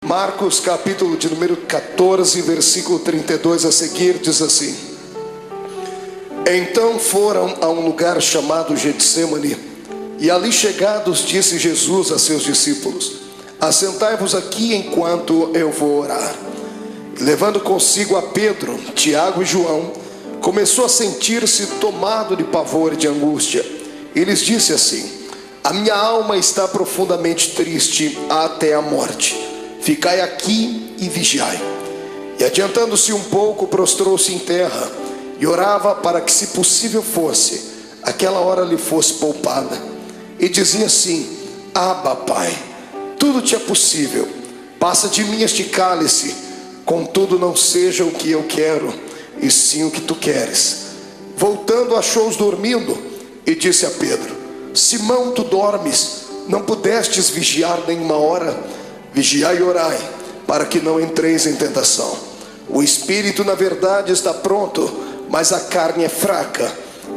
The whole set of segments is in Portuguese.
Marcos capítulo de número 14, versículo 32 a seguir, diz assim: Então foram a um lugar chamado Getsêmani, e ali chegados disse Jesus a seus discípulos: Assentai-vos aqui enquanto eu vou orar. E levando consigo a Pedro, Tiago e João, começou a sentir-se tomado de pavor e de angústia. E lhes disse assim: A minha alma está profundamente triste até a morte. Ficai aqui e vigiai. E adiantando-se um pouco, prostrou-se em terra e orava para que, se possível fosse, aquela hora lhe fosse poupada. E dizia assim: Abba, Pai, tudo te é possível, passa de mim este cálice, contudo não seja o que eu quero, e sim o que tu queres. Voltando, achou-os dormindo, e disse a Pedro: Simão, tu dormes? Não pudestes vigiar nenhuma hora? Vigiai e orai, para que não entreis em tentação. O espírito na verdade está pronto, mas a carne é fraca.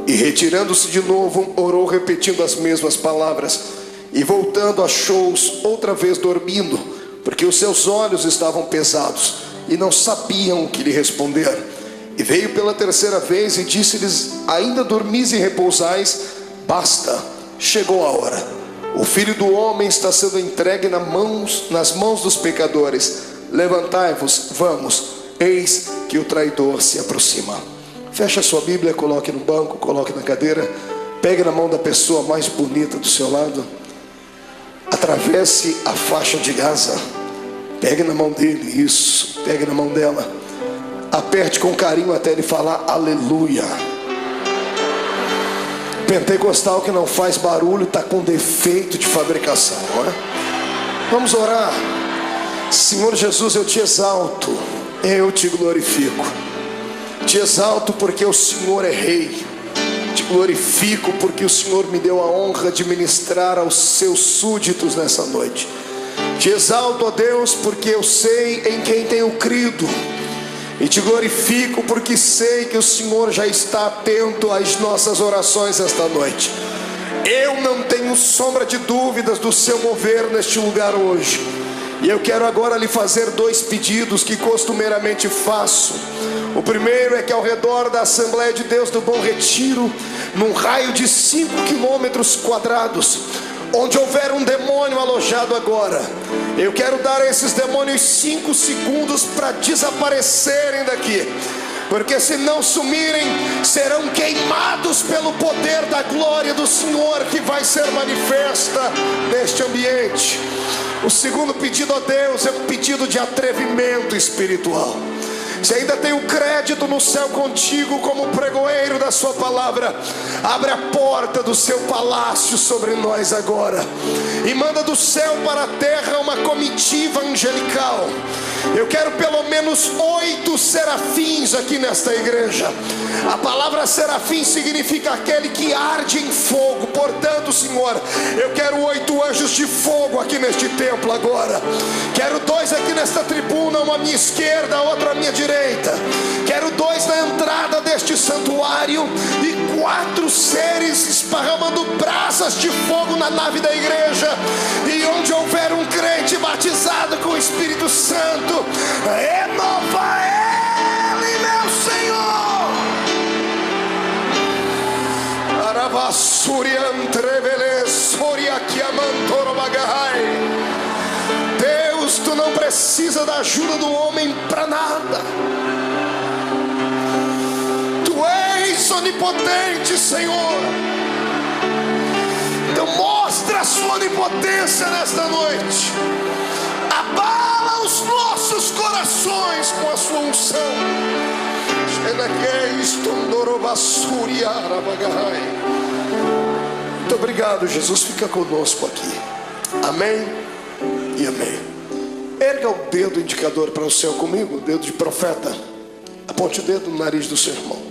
E retirando-se de novo, orou repetindo as mesmas palavras. E voltando, achou-os outra vez dormindo, porque os seus olhos estavam pesados, e não sabiam o que lhe responder. E veio pela terceira vez e disse-lhes: Ainda dormis e repousais? Basta, chegou a hora. O Filho do Homem está sendo entregue nas mãos dos pecadores. Levantai-vos, vamos, eis que o traidor se aproxima. Feche a sua Bíblia, coloque no banco, coloque na cadeira. Pegue na mão da pessoa mais bonita do seu lado. Atravesse a faixa de Gaza. Pegue na mão dele, isso, pegue na mão dela. Aperte com carinho até ele falar aleluia. Pentecostal que não faz barulho está com defeito de fabricação, não é? Vamos orar. Senhor Jesus, eu te exalto, eu te glorifico. Te exalto porque o Senhor é rei. Te glorifico porque o Senhor me deu a honra de ministrar aos seus súditos nessa noite. Te exalto, ó Deus, porque eu sei em quem tenho crido. E te glorifico porque sei que o Senhor já está atento às nossas orações esta noite. Eu não tenho sombra de dúvidas do seu mover neste lugar hoje. E eu quero agora lhe fazer dois pedidos que costumeiramente faço. O primeiro é que ao redor da Assembleia de Deus do Bom Retiro, num raio de 5 quilômetros quadrados, onde houver um demônio alojado agora, eu quero dar a esses demônios 5 segundos para desaparecerem daqui, porque se não sumirem, serão queimados pelo poder da glória do Senhor que vai ser manifesta neste ambiente. O segundo pedido a Deus é um pedido de atrevimento espiritual. Se ainda tem o crédito no céu contigo como pregoeiro da sua palavra, abre a porta do seu palácio sobre nós agora e manda do céu para a terra uma comitiva angelical. Eu quero pelo menos 8 serafins aqui nesta igreja. A palavra serafim significa aquele que arde em fogo. Portanto, Senhor, eu quero 8 anjos de fogo aqui neste templo agora. Quero 2 aqui nesta tribuna, uma à minha esquerda, outra à minha direita. Quero 2 na entrada deste santuário e 4 seres esparramando brasas de fogo na nave da igreja. E onde houver um crente batizado com o Espírito Santo, renova ele, meu Senhor. Deus, tu não precisa da ajuda do homem para nada. Tu és onipotente, Senhor. Então mostra a sua onipotência nesta noite. Abala os nossos corações com a sua unção. Muito obrigado, Jesus. Fica conosco aqui. Amém e amém. Erga o dedo indicador para o céu comigo, o dedo de profeta. Aponte o dedo no nariz do seu irmão.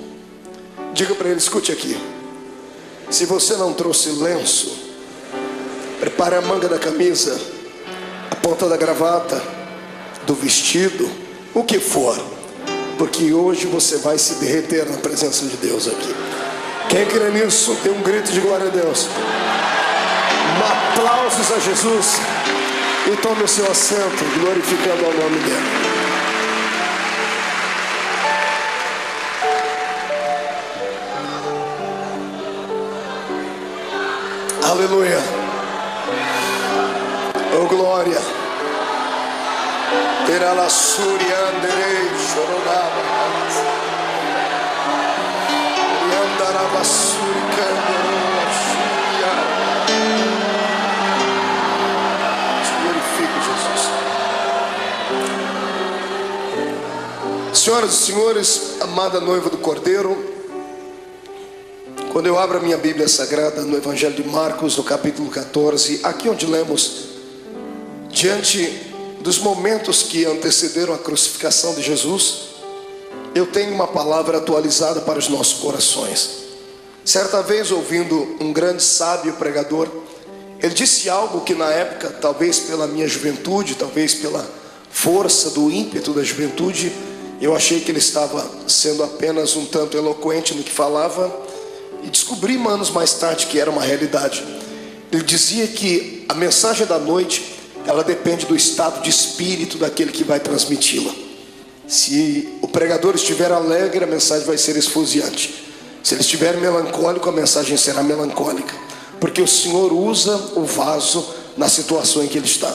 Diga para ele: escute aqui. Se você não trouxe lenço, prepare a manga da camisa, a ponta da gravata, do vestido, o que for, porque hoje você vai se derreter na presença de Deus aqui. Quem crê nisso, dê um grito de glória a Deus. Aplausos a Jesus. E tome o seu assento, glorificando o nome dele. Aleluia. Oh glória. Terá la suriandere choronaba. Riandara basuricandere. Te glorifico, Jesus. Senhoras e senhores, amada noiva do Cordeiro, quando eu abro a minha Bíblia Sagrada no Evangelho de Marcos, no capítulo 14, aqui onde lemos, diante dos momentos que antecederam a crucificação de Jesus, eu tenho uma palavra atualizada para os nossos corações. Certa vez, ouvindo um grande sábio pregador, ele disse algo que na época, talvez pela minha juventude, talvez pela força do ímpeto da juventude, eu achei que ele estava sendo apenas um tanto eloquente no que falava, e descobri anos mais tarde que era uma realidade. Ele dizia que a mensagem da noite, ela depende do estado de espírito daquele que vai transmiti-la. Se o pregador estiver alegre, a mensagem vai ser esfuziante. Se ele estiver melancólico, a mensagem será melancólica, porque o Senhor usa o vaso na situação em que ele está.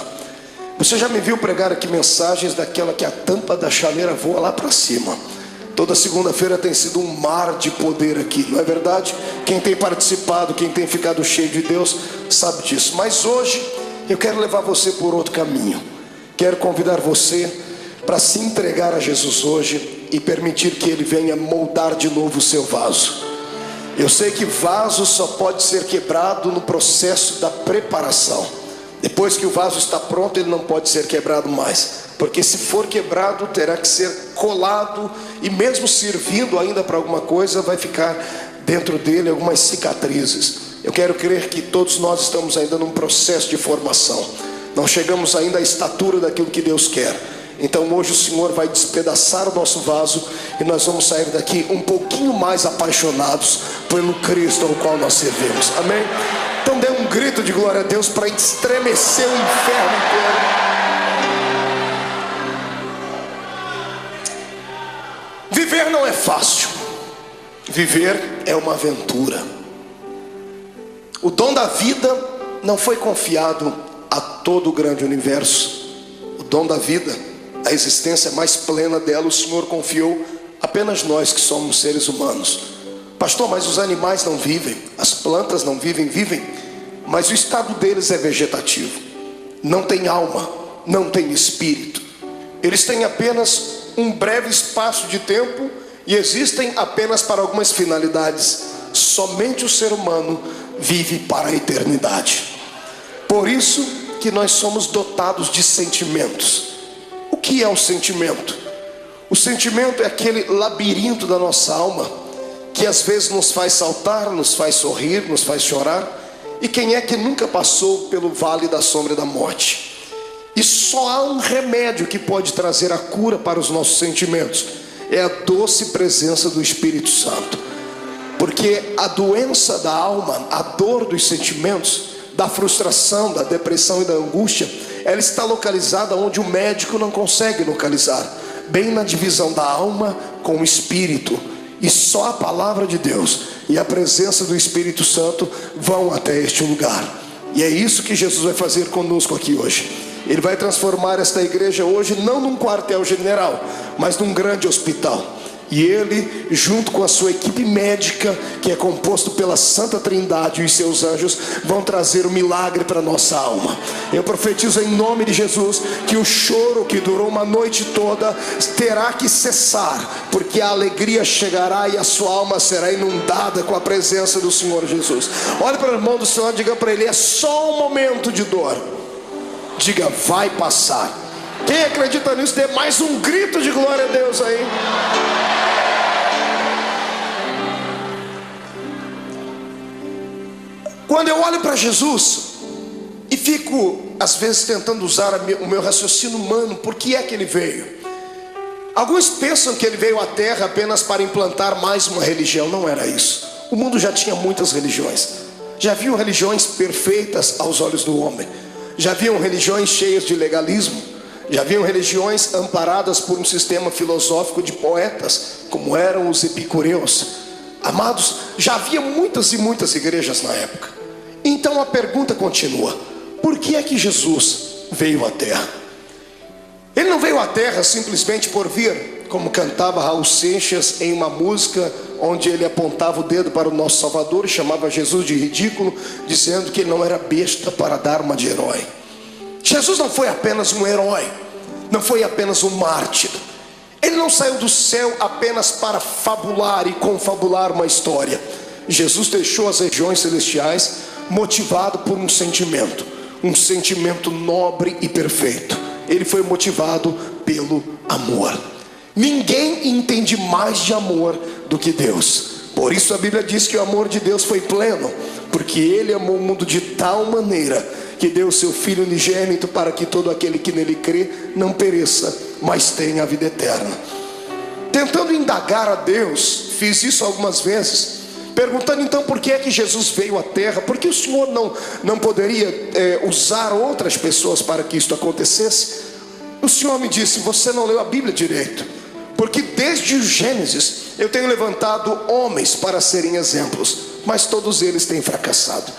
Você já me viu pregar aqui mensagens daquela que a tampa da chaleira voa lá para cima. Toda segunda-feira tem sido um mar de poder aqui, não é verdade? Quem tem participado, quem tem ficado cheio de Deus, sabe disso. Mas hoje eu quero levar você por outro caminho. Quero convidar você para se entregar a Jesus hoje e permitir que Ele venha moldar de novo o seu vaso. Eu sei que vaso só pode ser quebrado no processo da preparação. Depois que o vaso está pronto, ele não pode ser quebrado mais, porque se for quebrado, terá que ser colado, e mesmo servindo ainda para alguma coisa, vai ficar dentro dele algumas cicatrizes. Eu quero crer que todos nós estamos ainda num processo de formação, não chegamos ainda à estatura daquilo que Deus quer. Então hoje o Senhor vai despedaçar o nosso vaso, e nós vamos sair daqui um pouquinho mais apaixonados pelo Cristo ao qual nós servimos. Amém? Então dê um grito de glória a Deus para estremecer o inferno inteiro. Viver não é fácil. Viver é uma aventura. O dom da vida não foi confiado a todo o grande universo. O dom da vida, a existência mais plena dela, o Senhor confiou apenas nós que somos seres humanos. Pastor, mas os animais não vivem, as plantas não vivem, mas o estado deles é vegetativo. Não tem alma, não tem espírito. Eles têm apenas um breve espaço de tempo e existem apenas para algumas finalidades. Somente o ser humano vive para a eternidade. Por isso que nós somos dotados de sentimentos. O que é um sentimento? O sentimento é aquele labirinto da nossa alma que às vezes nos faz saltar, nos faz sorrir, nos faz chorar. E quem é que nunca passou pelo vale da sombra da morte? E só há um remédio que pode trazer a cura para os nossos sentimentos: é a doce presença do Espírito Santo. Porque a doença da alma, a dor dos sentimentos, da frustração, da depressão e da angústia, ela está localizada onde o médico não consegue localizar, bem na divisão da alma com o espírito. E só a palavra de Deus e a presença do Espírito Santo vão até este lugar. E é isso que Jesus vai fazer conosco aqui hoje. Ele vai transformar esta igreja hoje não num quartel-general, mas num grande hospital. E ele, junto com a sua equipe médica, que é composto pela Santa Trindade e os seus anjos, vão trazer o milagre para a nossa alma. Eu profetizo em nome de Jesus que o choro que durou uma noite toda terá que cessar, porque a alegria chegará e a sua alma será inundada com a presença do Senhor Jesus. Olhe para o irmão do Senhor e diga para ele: é só um momento de dor. Diga: vai passar. Quem acredita nisso, dê mais um grito de glória a Deus aí. Quando eu olho para Jesus e fico às vezes tentando usar o meu raciocínio humano, por que é que ele veio? Alguns pensam que ele veio à terra apenas para implantar mais uma religião. Não era isso. O mundo já tinha muitas religiões. Já haviam religiões perfeitas aos olhos do homem. Já haviam religiões cheias de legalismo, já haviam religiões amparadas por um sistema filosófico de poetas, como eram os epicureus. Amados, já havia muitas e muitas igrejas na época. Então a pergunta continua: por que é que Jesus veio à terra? Ele não veio à terra simplesmente por vir, como cantava Raul Seixas em uma música onde ele apontava o dedo para o nosso Salvador e chamava Jesus de ridículo, dizendo que ele não era besta para dar uma de herói. Jesus não foi apenas um herói, não foi apenas um mártir. Ele não saiu do céu apenas para fabular e confabular uma história. Jesus deixou as regiões celestiais motivado por um sentimento nobre e perfeito. Ele foi motivado pelo amor. Ninguém entende mais de amor do que Deus. Por isso a Bíblia diz que o amor de Deus foi pleno, porque Ele amou o mundo de tal maneira que deu o seu Filho unigênito, para que todo aquele que nele crê não pereça, mas tenha a vida eterna. Tentando indagar a Deus, fiz isso algumas vezes, perguntando então por que é que Jesus veio à terra, porque o Senhor não poderia usar outras pessoas para que isto acontecesse. O Senhor me disse: você não leu a Bíblia direito, porque desde o Gênesis eu tenho levantado homens para serem exemplos, mas todos eles têm fracassado.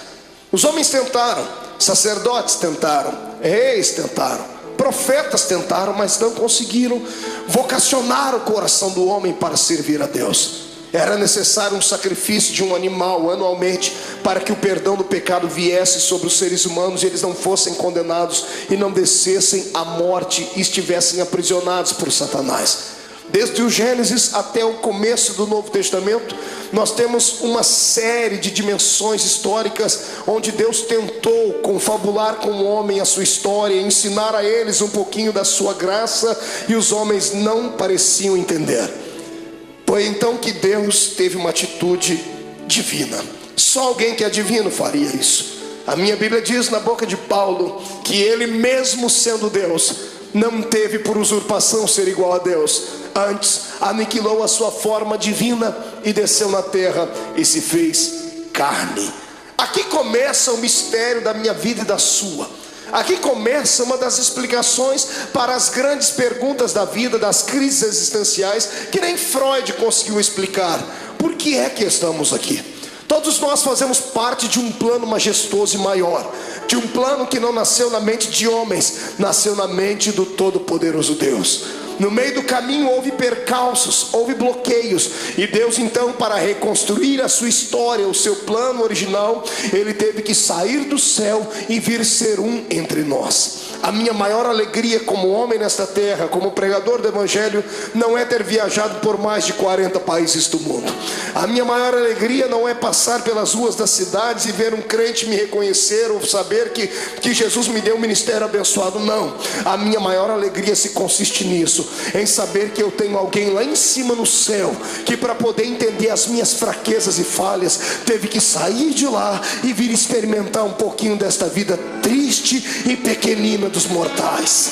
Os homens tentaram, sacerdotes tentaram, reis tentaram, profetas tentaram, mas não conseguiram vocacionar o coração do homem para servir a Deus. Era necessário um sacrifício de um animal anualmente para que o perdão do pecado viesse sobre os seres humanos e eles não fossem condenados e não descessem à morte e estivessem aprisionados por Satanás. Desde o Gênesis até o começo do Novo Testamento, nós temos uma série de dimensões históricas onde Deus tentou confabular com o homem a sua história, ensinar a eles um pouquinho da sua graça, e os homens não pareciam entender. Foi então que Deus teve uma atitude divina. Só alguém que é divino faria isso. A minha Bíblia diz na boca de Paulo que ele, mesmo sendo Deus, não teve por usurpação ser igual a Deus. Antes aniquilou a sua forma divina e desceu na terra e se fez carne. Aqui começa o mistério da minha vida e da sua. Aqui começa uma das explicações para as grandes perguntas da vida, das crises existenciais, que nem Freud conseguiu explicar. Por que é que estamos aqui? Todos nós fazemos parte de um plano majestoso e maior, de um plano que não nasceu na mente de homens, nasceu na mente do Todo-Poderoso Deus. No meio do caminho houve percalços, houve bloqueios, e Deus então, para reconstruir a sua história, o seu plano original, Ele teve que sair do céu e vir ser um entre nós. A minha maior alegria como homem nesta terra, como pregador do Evangelho, não é ter viajado por mais de 40 países do mundo. A minha maior alegria não é passar pelas ruas das cidades e ver um crente me reconhecer, ou saber que Jesus me deu um ministério abençoado. Não, a minha maior alegria se consiste nisso, em saber que eu tenho alguém lá em cima no céu, que para poder entender as minhas fraquezas e falhas, teve que sair de lá e vir experimentar um pouquinho desta vida triste e pequenina dos mortais.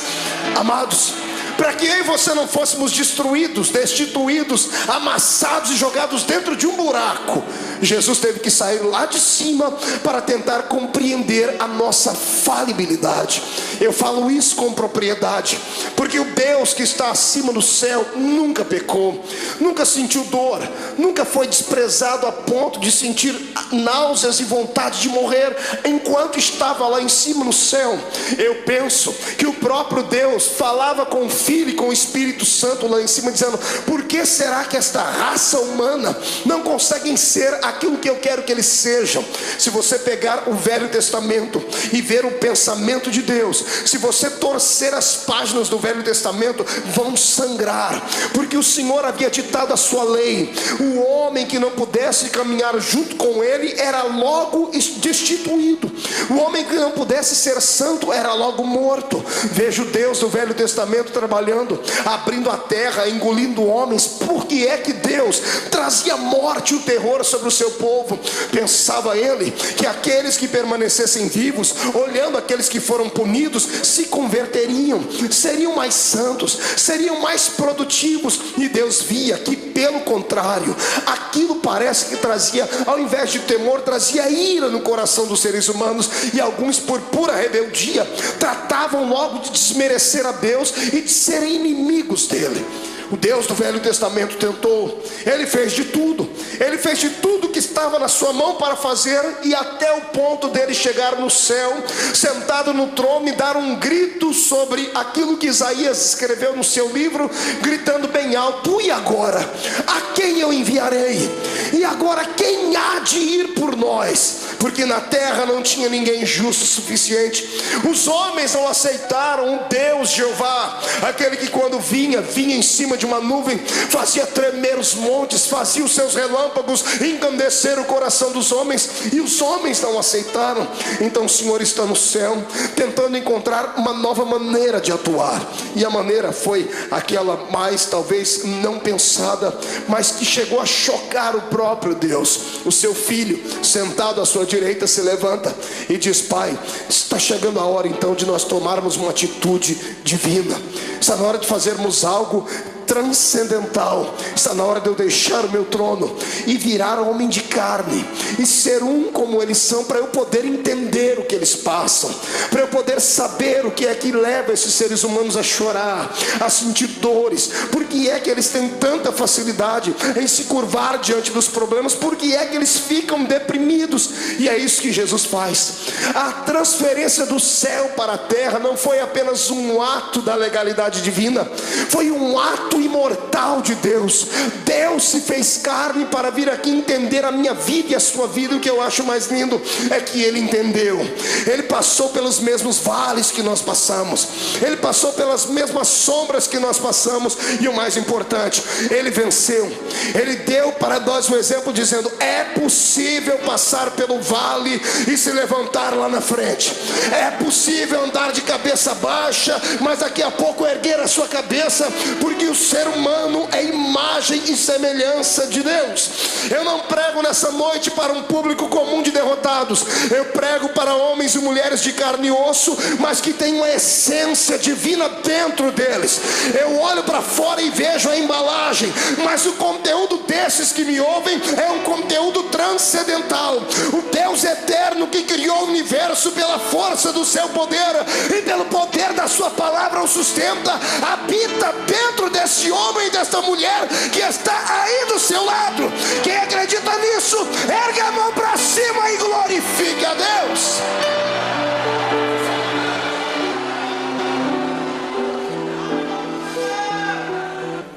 Amados, para que eu e você não fôssemos destruídos, destituídos, amassados e jogados dentro de um buraco, Jesus teve que sair lá de cima para tentar compreender a nossa falibilidade. Eu falo isso com propriedade, porque o Deus que está acima do céu nunca pecou, nunca sentiu dor, nunca foi desprezado a ponto de sentir náuseas e vontade de morrer enquanto estava lá em cima no céu. Eu penso que o próprio Deus falava com o Filho e com o Espírito Santo lá em cima, dizendo: por que será que esta raça humana não conseguem ser aquilo que eu quero que eles sejam? Se você pegar o Velho Testamento e ver o pensamento de Deus, se você torcer as páginas do Velho Testamento, vão sangrar, porque o Senhor havia ditado a sua lei. O homem que não pudesse caminhar junto com ele era logo destituído. O homem que não pudesse ser santo era logo morto. Vejo Deus no Velho Testamento trabalhando, abrindo a terra, engolindo homens. Por que é que Deus trazia morte e o terror sobre os seu povo. Pensava ele que aqueles que permanecessem vivos, olhando aqueles que foram punidos, se converteriam, seriam mais santos, seriam mais produtivos. E Deus via que, pelo contrário, aquilo parece que trazia, ao invés de temor, trazia ira no coração dos seres humanos. E alguns, por pura rebeldia, tratavam logo de desmerecer a Deus e de serem inimigos dele. O Deus do Velho Testamento tentou, ele fez de tudo que estava na sua mão para fazer, e até o ponto dele chegar no céu, sentado no trono, e dar um grito sobre aquilo que Isaías escreveu no seu livro, gritando bem alto: e agora? A quem eu enviarei? E agora quem há de ir por nós? Porque na terra não tinha ninguém justo o suficiente. Os homens não aceitaram o Deus Jeová, aquele que quando vinha em cima de uma nuvem, fazia tremer os montes, fazia os seus relâmpagos engrandecer o coração dos homens, e os homens não aceitaram. Então o Senhor está no céu, tentando encontrar uma nova maneira de atuar, e a maneira foi aquela mais talvez não pensada, mas que chegou a chocar o próprio Deus. O seu filho, sentado à sua direita, se levanta e diz: Pai, está chegando a hora então de nós tomarmos uma atitude divina. Está na hora de fazermos algo transcendental. Está na hora de eu deixar o meu trono e virar homem de carne e ser um como eles são, para eu poder entender o que eles passam, para eu poder saber o que é que leva esses seres humanos a chorar, a sentir dores. Por que é que eles têm tanta facilidade em se curvar diante dos problemas? Por que é que eles ficam deprimidos? E é isso que Jesus faz. A transferência do céu para a terra não foi apenas um ato da legalidade divina, foi um ato imortal de Deus. Deus se fez carne para vir aqui entender a minha vida e a sua vida. O que eu acho mais lindo é que ele entendeu. Ele passou pelos mesmos vales que nós passamos, ele passou pelas mesmas sombras que nós passamos, e o mais importante, ele venceu. Ele deu para nós um exemplo dizendo: é possível passar pelo vale e se levantar lá na frente. É possível andar de cabeça baixa, mas daqui a pouco erguer a sua cabeça, porque o ser humano é imagem e semelhança de Deus. Eu não prego nessa noite para um público comum de derrotados. Eu prego para homens e mulheres de carne e osso, mas que têm uma essência divina dentro deles. Eu olho para fora e vejo a embalagem, mas o conteúdo desses que me ouvem é um conteúdo transcendental. O Deus eterno que criou o universo pela força do seu poder e pelo poder da sua palavra o sustenta, habita dentro desse homem e desta mulher que está aí do seu lado. Quem acredita nisso, ergue a mão para cima e glorifique a Deus.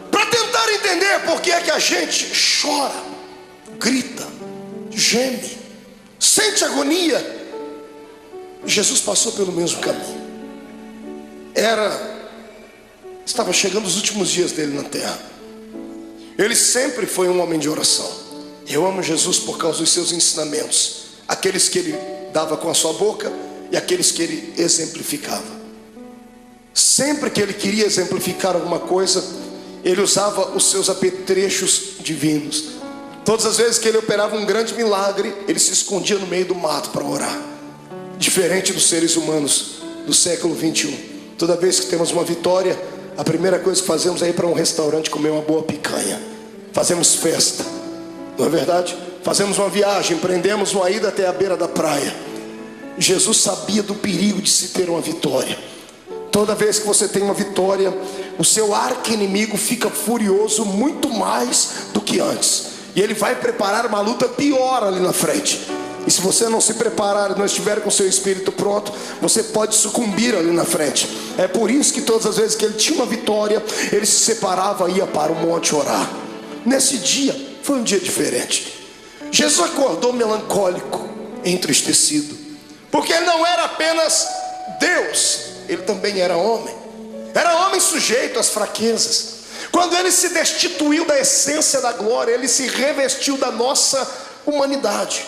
Para tentar entender por que é que a gente chora, grita, geme, sente agonia, Jesus passou pelo mesmo caminho. Estava chegando os últimos dias dele na terra. Ele sempre foi um homem de oração. Eu amo Jesus por causa dos seus ensinamentos, aqueles que ele dava com a sua boca e aqueles que ele exemplificava. Sempre que ele queria exemplificar alguma coisa, ele usava os seus apetrechos divinos. Todas as vezes que ele operava um grande milagre, ele se escondia no meio do mato para orar. Diferente dos seres humanos do século 21. Toda vez que temos uma vitória, a primeira coisa que fazemos é ir para um restaurante comer uma boa picanha. Fazemos festa, não é verdade? Fazemos uma viagem, empreendemos uma ida até a beira da praia. Jesus sabia do perigo de se ter uma vitória. Toda vez que você tem uma vitória, o seu arqui-inimigo fica furioso muito mais do que antes, e ele vai preparar uma luta pior ali na frente. E se você não se preparar e não estiver com o seu espírito pronto, você pode sucumbir ali na frente. É por isso que todas as vezes que ele tinha uma vitória, ele se separava e ia para o monte orar. Nesse dia, foi um dia diferente. Jesus acordou melancólico, entristecido, porque ele não era apenas Deus, ele também era homem. Era homem sujeito às fraquezas. Quando ele se destituiu da essência da glória, ele se revestiu da nossa humanidade.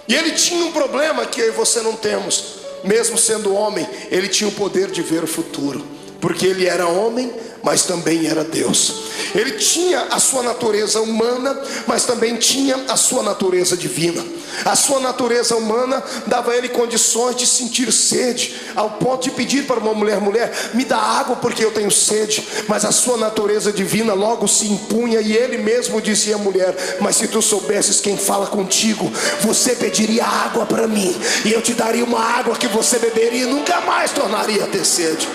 E ele tinha um problema que eu e você não temos. Mesmo sendo homem, ele tinha o poder de ver o futuro. porque ele era homem, mas também era Deus. Ele tinha a sua natureza humana, mas também tinha a sua natureza divina. A sua natureza humana dava a ele condições de sentir sede, ao ponto de pedir para uma mulher: mulher, me dá água porque eu tenho sede. Mas a sua natureza divina logo se impunha, e ele mesmo dizia à mulher: mas se tu soubesses quem fala contigo, você pediria água para mim, e eu te daria uma água que você beberia e nunca mais tornaria a ter sede.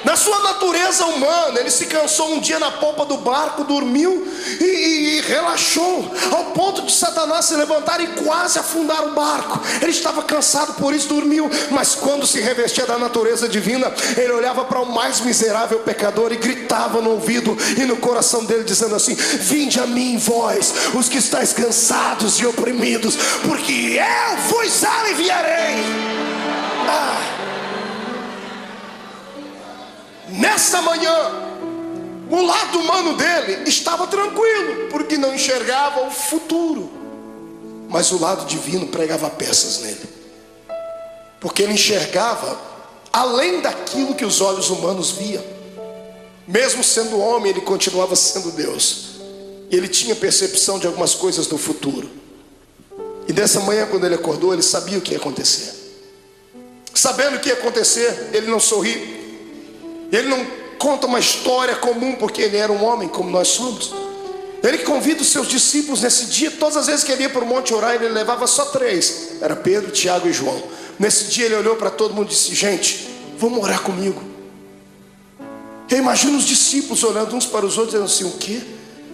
Na sua natureza humana, ele se cansou um dia na polpa do barco, dormiu e relaxou, ao ponto de Satanás se levantar e quase afundar o barco. Ele estava cansado, por isso dormiu. Mas quando se revestia da natureza divina, ele olhava para o mais miserável pecador e gritava no ouvido e no coração dele, dizendo assim: vinde a mim, vós, os que estáis cansados e oprimidos, porque eu vos aliviarei. Nessa manhã, o lado humano dele estava tranquilo, porque não enxergava o futuro. Mas o lado divino pregava peças nele, porque ele enxergava além daquilo que os olhos humanos viam. Mesmo sendo homem, ele continuava sendo Deus, e ele tinha percepção de algumas coisas do futuro. E nessa manhã, quando ele acordou, ele sabia o que ia acontecer. Sabendo o que ia acontecer, ele não sorri. Ele não conta uma história comum, porque ele era um homem como nós somos. Ele convida os seus discípulos nesse dia. Todas as vezes que ele ia para o monte orar, ele levava só 3. Era Pedro, Tiago e João. Nesse dia ele olhou para todo mundo e disse: gente, vamos orar comigo. Eu imagino os discípulos olhando uns para os outros, dizendo assim: o quê?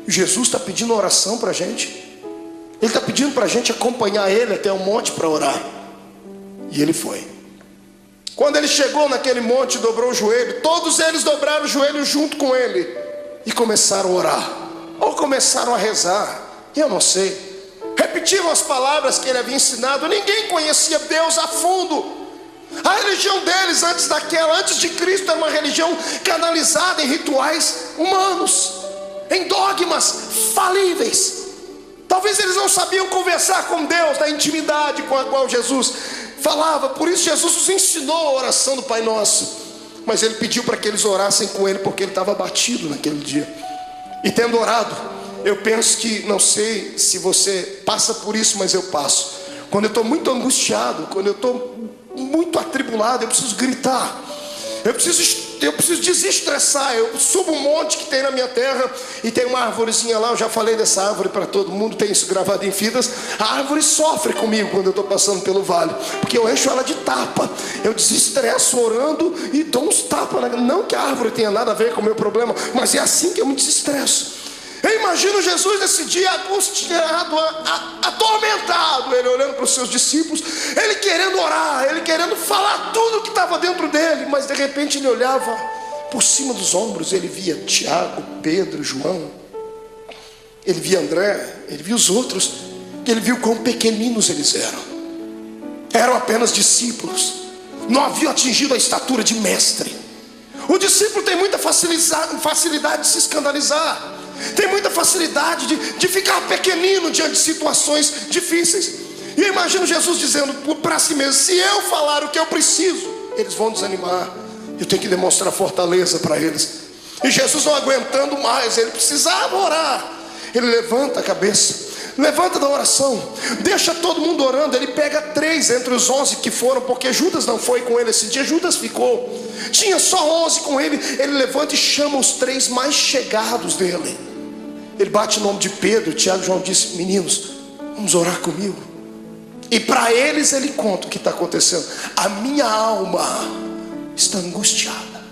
Jesus está pedindo oração para a gente? Ele está pedindo para a gente acompanhar ele até o monte para orar. E ele foi. Quando ele chegou naquele monte, dobrou o joelho. Todos eles dobraram o joelho junto com ele e começaram a orar, ou começaram a rezar, eu não sei. Repetiram as palavras que ele havia ensinado. Ninguém conhecia Deus a fundo. A religião deles antes de Cristo, era uma religião canalizada em rituais humanos, em dogmas falíveis. Talvez eles não sabiam conversar com Deus na intimidade com a qual Jesus falava. Por isso Jesus os ensinou a oração do Pai Nosso. Mas ele pediu para que eles orassem com ele, porque ele estava abatido naquele dia. E tendo orado, eu penso que, não sei se você passa por isso, mas eu passo. Quando eu estou muito angustiado, quando eu estou muito atribulado, eu preciso gritar, eu preciso desestressar. Eu subo um monte que tem na minha terra, e tem uma árvorezinha lá. Eu já falei dessa árvore para todo mundo, tem isso gravado em fitas. A árvore sofre comigo quando eu estou passando pelo vale, porque eu encho ela de tapa. Eu desestresso orando e dou uns tapas. Não que a árvore tenha nada a ver com o meu problema, mas é assim que eu me desestresso. Eu imagino Jesus nesse dia angustiado, atormentado, ele olhando para os seus discípulos, ele querendo orar, ele querendo falar tudo o que estava dentro dele. Mas de repente ele olhava por cima dos ombros, ele via Tiago, Pedro, João, ele via André, ele via os outros, ele viu quão pequeninos eles eram apenas discípulos, não haviam atingido a estatura de mestre. O discípulo tem muita facilidade de se escandalizar, tem muita facilidade de ficar pequenino diante de situações difíceis. E eu imagino Jesus dizendo para si mesmo: se eu falar o que eu preciso, eles vão desanimar, eu tenho que demonstrar fortaleza para eles. E Jesus, não aguentando mais, ele precisava orar, ele levanta a cabeça, levanta da oração, deixa todo mundo orando. Ele pega 3 entre os 11 que foram, porque Judas não foi com ele esse dia. Judas ficou, tinha só 11 com ele. Ele levanta e chama os 3 mais chegados dele. Ele bate o nome de Pedro, Tiago e João, disse: meninos, vamos orar comigo. E para eles ele conta o que está acontecendo. A minha alma está angustiada.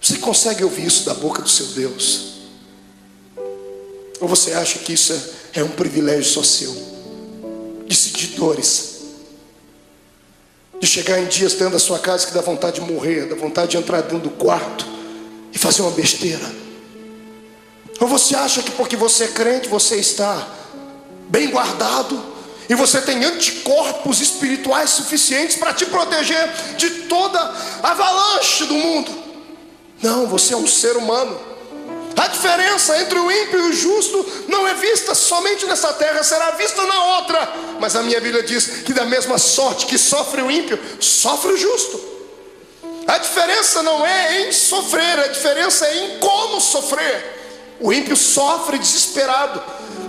Você consegue ouvir isso da boca do seu Deus? Ou você acha que isso é um privilégio só seu? De sentir dores, de chegar em dias dentro da sua casa que dá vontade de morrer, dá vontade de entrar dentro do quarto e fazer uma besteira? Ou você acha que porque você é crente, você está bem guardado e você tem anticorpos espirituais suficientes para te proteger de toda avalanche do mundo? Não, você é um ser humano. A diferença entre o ímpio e o justo não é vista somente nessa terra, será vista na outra. Mas a minha Bíblia diz que da mesma sorte que sofre o ímpio, sofre o justo. diferença não é em sofrer, a diferença é em como sofrer. O ímpio sofre desesperado,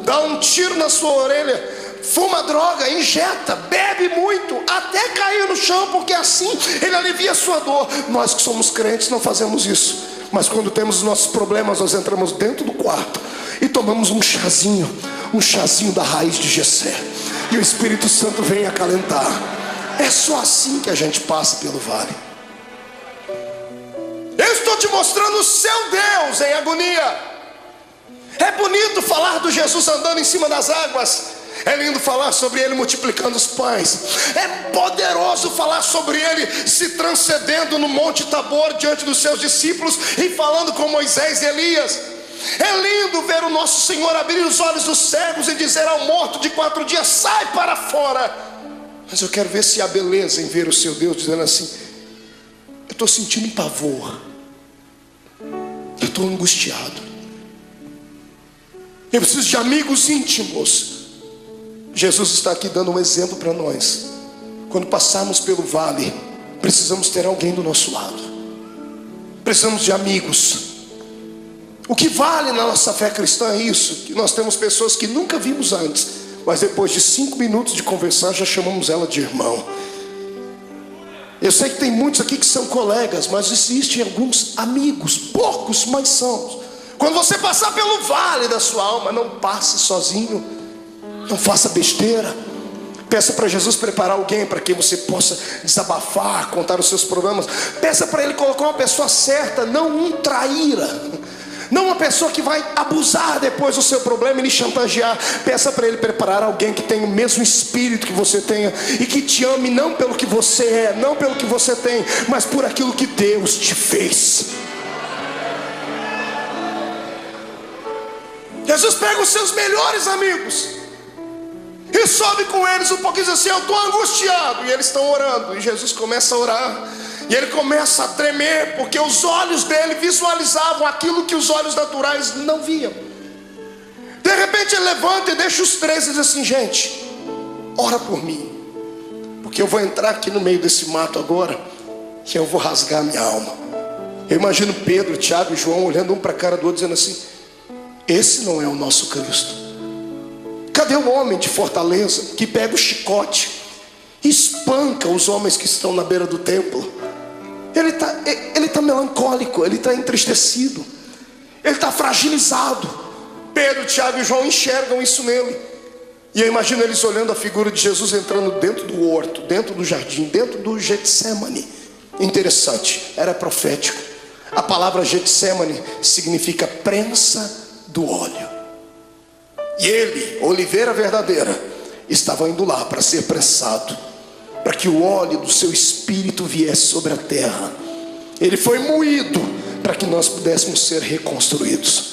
dá um tiro na sua orelha, fuma droga, injeta, bebe muito, até cair no chão, porque assim ele alivia a sua dor. Nós que somos crentes não fazemos isso, mas quando temos os nossos problemas, nós entramos dentro do quarto e tomamos um chazinho da raiz de Jessé, e o Espírito Santo vem acalentar. É só assim que a gente passa pelo vale. Eu estou te mostrando o seu Deus em agonia. É bonito falar do Jesus andando em cima das águas, é lindo falar sobre ele multiplicando os pães, é poderoso falar sobre ele se transcendendo no Monte Tabor diante dos seus discípulos e falando com Moisés e Elias. É lindo ver o nosso Senhor abrir os olhos dos cegos e dizer ao morto de 4 dias: sai para fora. Mas eu quero ver se há beleza em ver o seu Deus dizendo assim: eu estou sentindo um pavor, eu estou angustiado, eu preciso de amigos íntimos. Jesus está aqui dando um exemplo para nós. Quando passarmos pelo vale, precisamos ter alguém do nosso lado, precisamos de amigos. O que vale na nossa fé cristã é isso, que nós temos pessoas que nunca vimos antes, mas depois de 5 minutos de conversar já chamamos ela de irmão. Eu sei que tem muitos aqui que são colegas, mas existem alguns amigos, poucos, mas são. Quando você passar pelo vale da sua alma, não passe sozinho, não faça besteira. Peça para Jesus preparar alguém para que você possa desabafar, contar os seus problemas. Peça para Ele colocar uma pessoa certa, não um traíra, não uma pessoa que vai abusar depois do seu problema e lhe chantagear. Peça para Ele preparar alguém que tenha o mesmo espírito que você tenha e que te ame não pelo que você é, não pelo que você tem, mas por aquilo que Deus te fez. Jesus pega os seus melhores amigos e sobe com eles um pouquinho e diz assim: eu estou angustiado. E eles estão orando, e Jesus começa a orar, e ele começa a tremer, porque os olhos dele visualizavam aquilo que os olhos naturais não viam. De repente ele levanta e deixa os 13 e diz assim: gente, ora por mim, porque eu vou entrar aqui no meio desse mato agora, que eu vou rasgar minha alma. Eu imagino Pedro, Tiago e João olhando um para a cara do outro, dizendo assim: esse não é o nosso Cristo. Cadê o homem de Fortaleza que pega o chicote e espanca os homens que estão na beira do templo? Ele está melancólico, ele está entristecido, ele está fragilizado. Pedro, Tiago e João enxergam isso nele. E eu imagino eles olhando a figura de Jesus entrando dentro do horto, dentro do jardim, dentro do Getsemane. Interessante, era profético. A palavra Getsemane significa prensa do óleo. E ele, oliveira verdadeira, estava indo lá para ser prensado, para que o óleo do seu espírito viesse sobre a terra. Ele foi moído para que nós pudéssemos ser reconstruídos.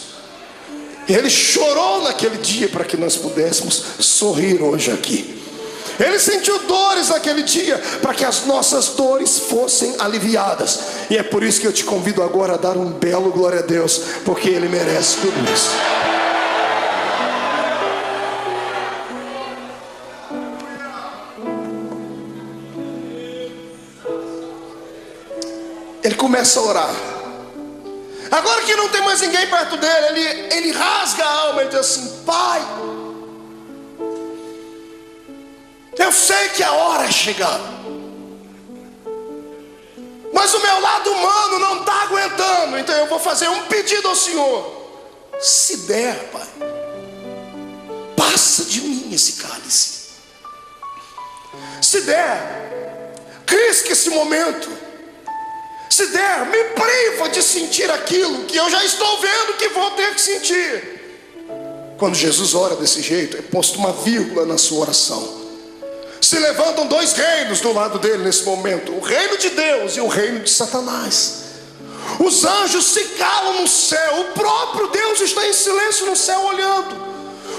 Ele chorou naquele dia para que nós pudéssemos sorrir hoje aqui. Ele sentiu dores naquele dia para que as nossas dores fossem aliviadas. E é por isso que eu te convido agora a dar um belo glória a Deus, porque Ele merece tudo isso. Ele começa a orar. Agora que não tem mais ninguém perto dele, ele rasga a alma e diz assim: Pai, eu sei que a hora é chegada, mas o meu lado humano não está aguentando. Então eu vou fazer um pedido ao Senhor: se der, Pai, passa de mim esse cálice. Se der, risque esse momento. Se der, me priva de sentir aquilo que eu já estou vendo que vou ter que sentir. Quando Jesus ora desse jeito, é posto uma vírgula na sua oração. Se levantam 2 reinos do lado dele nesse momento: o reino de Deus e o reino de Satanás. Os anjos se calam no céu, o próprio Deus está em silêncio no céu olhando.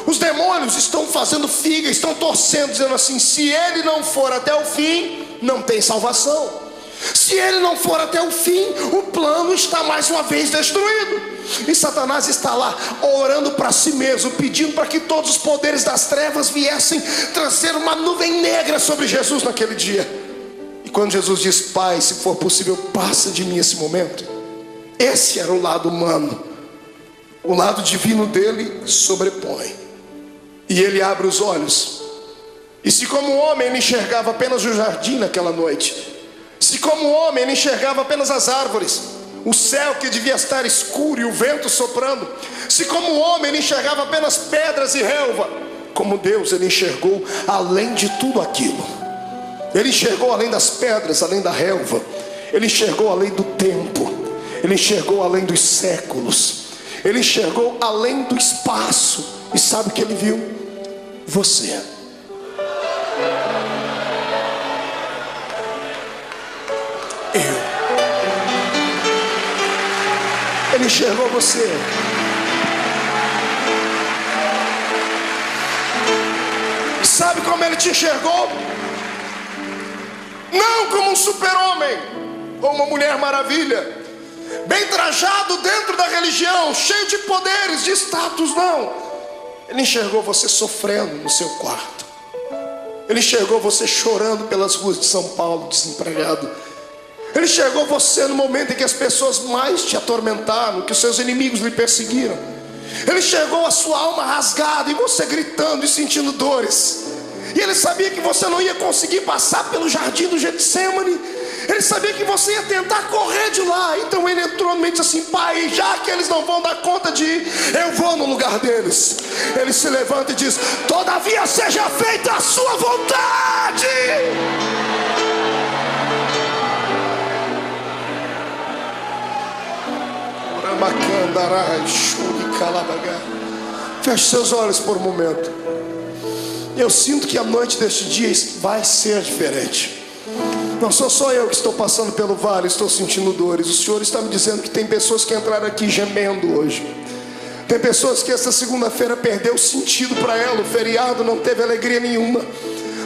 Os demônios estão fazendo figa, estão torcendo, dizendo assim: se ele não for até o fim, não tem salvação. Se ele não for até o fim, o plano está mais uma vez destruído. E Satanás está lá orando para si mesmo, pedindo para que todos os poderes das trevas viessem trazer uma nuvem negra sobre Jesus naquele dia. E quando Jesus diz: Pai, se for possível, passa de mim esse momento, esse era o lado humano. O lado divino dele sobrepõe. E ele abre os olhos. E se como homem ele enxergava apenas o jardim naquela noite, se como homem ele enxergava apenas as árvores, o céu que devia estar escuro e o vento soprando, se como homem ele enxergava apenas pedras e relva, como Deus ele enxergou além de tudo aquilo. Ele enxergou além das pedras, além da relva. Ele enxergou além do tempo. Ele enxergou além dos séculos. Ele enxergou além do espaço. E sabe o que ele viu? Você. Ele enxergou você. Sabe como ele te enxergou? Não como um super-homem ou uma mulher maravilha, bem trajado dentro da religião, cheio de poderes, de status, não. Ele enxergou você sofrendo no seu quarto. Ele enxergou você chorando pelas ruas de São Paulo, desempregado. Ele enxergou você no momento em que as pessoas mais te atormentaram, que os seus inimigos lhe perseguiram. Ele enxergou a sua alma rasgada e você gritando e sentindo dores. E ele sabia que você não ia conseguir passar pelo jardim do Getsemane. Ele sabia que você ia tentar correr de lá. Então ele entrou no meio e disse assim: Pai, já que eles não vão dar conta de ir, eu vou no lugar deles. Ele se levanta e diz: todavia seja feita a sua vontade. Feche seus olhos por um momento. Eu sinto que a noite deste dia vai ser diferente. Não sou só eu que estou passando pelo vale, estou sentindo dores. O Senhor está me dizendo que tem pessoas que entraram aqui gemendo hoje. Tem pessoas que esta segunda-feira perdeu o sentido para ela. O feriado não teve alegria nenhuma.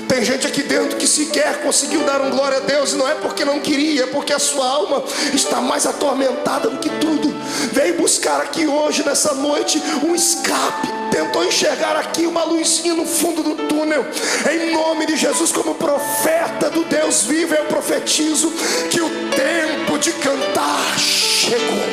Tem gente aqui dentro que sequer conseguiu dar um glória a Deus. E não é porque não queria, é porque a sua alma está mais atormentada do que tudo. Veio buscar aqui hoje, nessa noite, um escape. Tentou enxergar aqui uma luzinha no fundo do túnel. Em nome de Jesus, como profeta do Deus vivo, eu profetizo que o tempo de cantar chegou.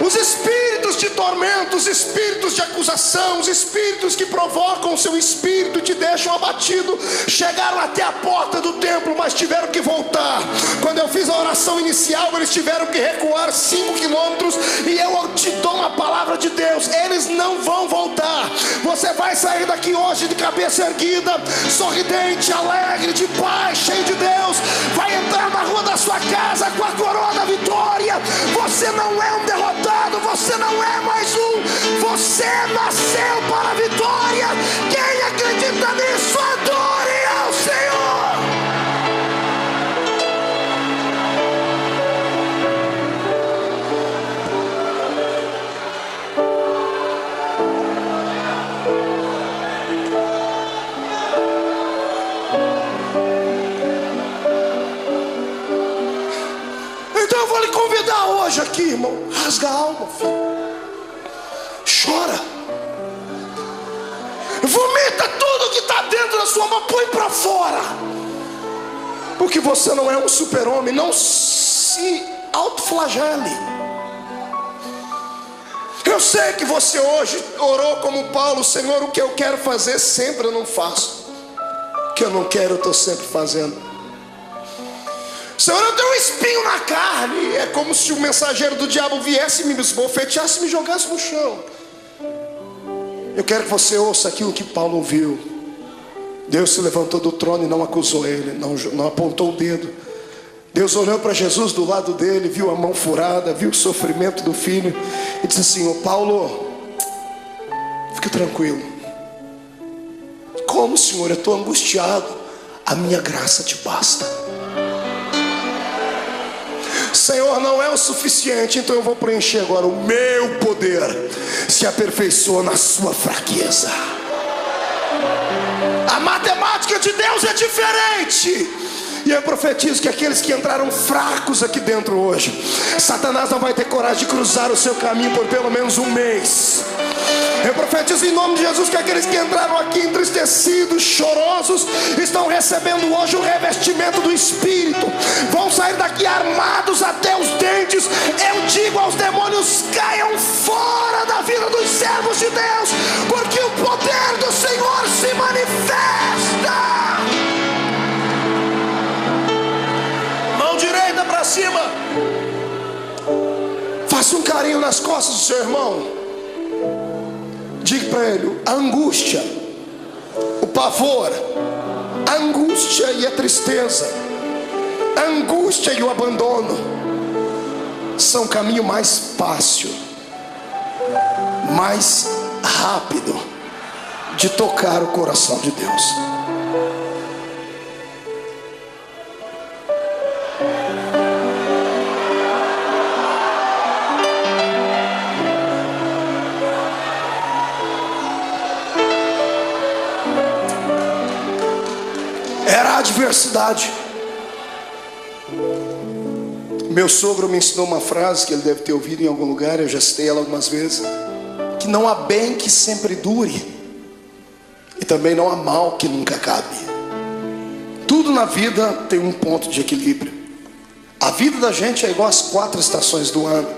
Os espíritos de tormento, os espíritos de acusação, os espíritos que provocam o seu espírito e te deixam abatido, chegaram até a porta do templo, mas tiveram que voltar. Quando eu fiz a oração inicial, eles tiveram que recuar 5 quilômetros. E eu te dou uma palavra de Deus: eles não vão voltar. Você vai sair daqui hoje de cabeça erguida, sorridente, alegre, de paz, cheio de Deus. Vai entrar na rua da sua casa com a coroa da vitória. Você não é um derrotado, você não é mais um. Você nasceu para a vitória. Quem acredita nisso, adore ao Senhor. Então eu vou lhe convidar hoje aqui, irmão. Rasga a alma, filho. Chora. Vomita tudo que está dentro da sua alma. Põe para fora. Porque você não é um super-homem. Não se autoflagele. Eu sei que você hoje orou como Paulo: Senhor, o que eu quero fazer sempre eu não faço. O que eu não quero eu estou sempre fazendo. Senhor, eu tenho um espinho na carne. É como se o mensageiro do diabo viesse, me esbofeteasse e me jogasse no chão. Eu quero que você ouça aquilo que Paulo ouviu. Deus se levantou do trono e não acusou ele, não apontou o dedo. Deus olhou para Jesus do lado dele, viu a mão furada, viu o sofrimento do filho e disse assim: ô Paulo, fica tranquilo. Como, Senhor? Eu estou angustiado. A minha graça te basta. Senhor, não é o suficiente, então eu vou preencher agora. O meu poder se aperfeiçoa na sua fraqueza. A matemática de Deus é diferente. E eu profetizo que aqueles que entraram fracos aqui dentro hoje, Satanás não vai ter coragem de cruzar o seu caminho por pelo menos um mês. Eu profetizo em nome de Jesus que aqueles que entraram aqui entristecidos, chorosos, estão recebendo hoje o revestimento do Espírito. Vão sair daqui armados até os dentes. Eu digo aos demônios: caiam fora da vida dos servos de Deus, porque o poder do Senhor se manifesta. Mão direita para cima. Faça um carinho nas costas do seu irmão. Diga para ele: a angústia, o pavor, a angústia e a tristeza, a angústia e o abandono são o caminho mais fácil, mais rápido de tocar o coração de Deus. Era a adversidade. Meu sogro me ensinou uma frase que ele deve ter ouvido em algum lugar, eu já citei ela algumas vezes: que não há bem que sempre dure, e também não há mal que nunca acabe. Tudo na vida tem um ponto de equilíbrio. A vida da gente é igual às 4 estações do ano.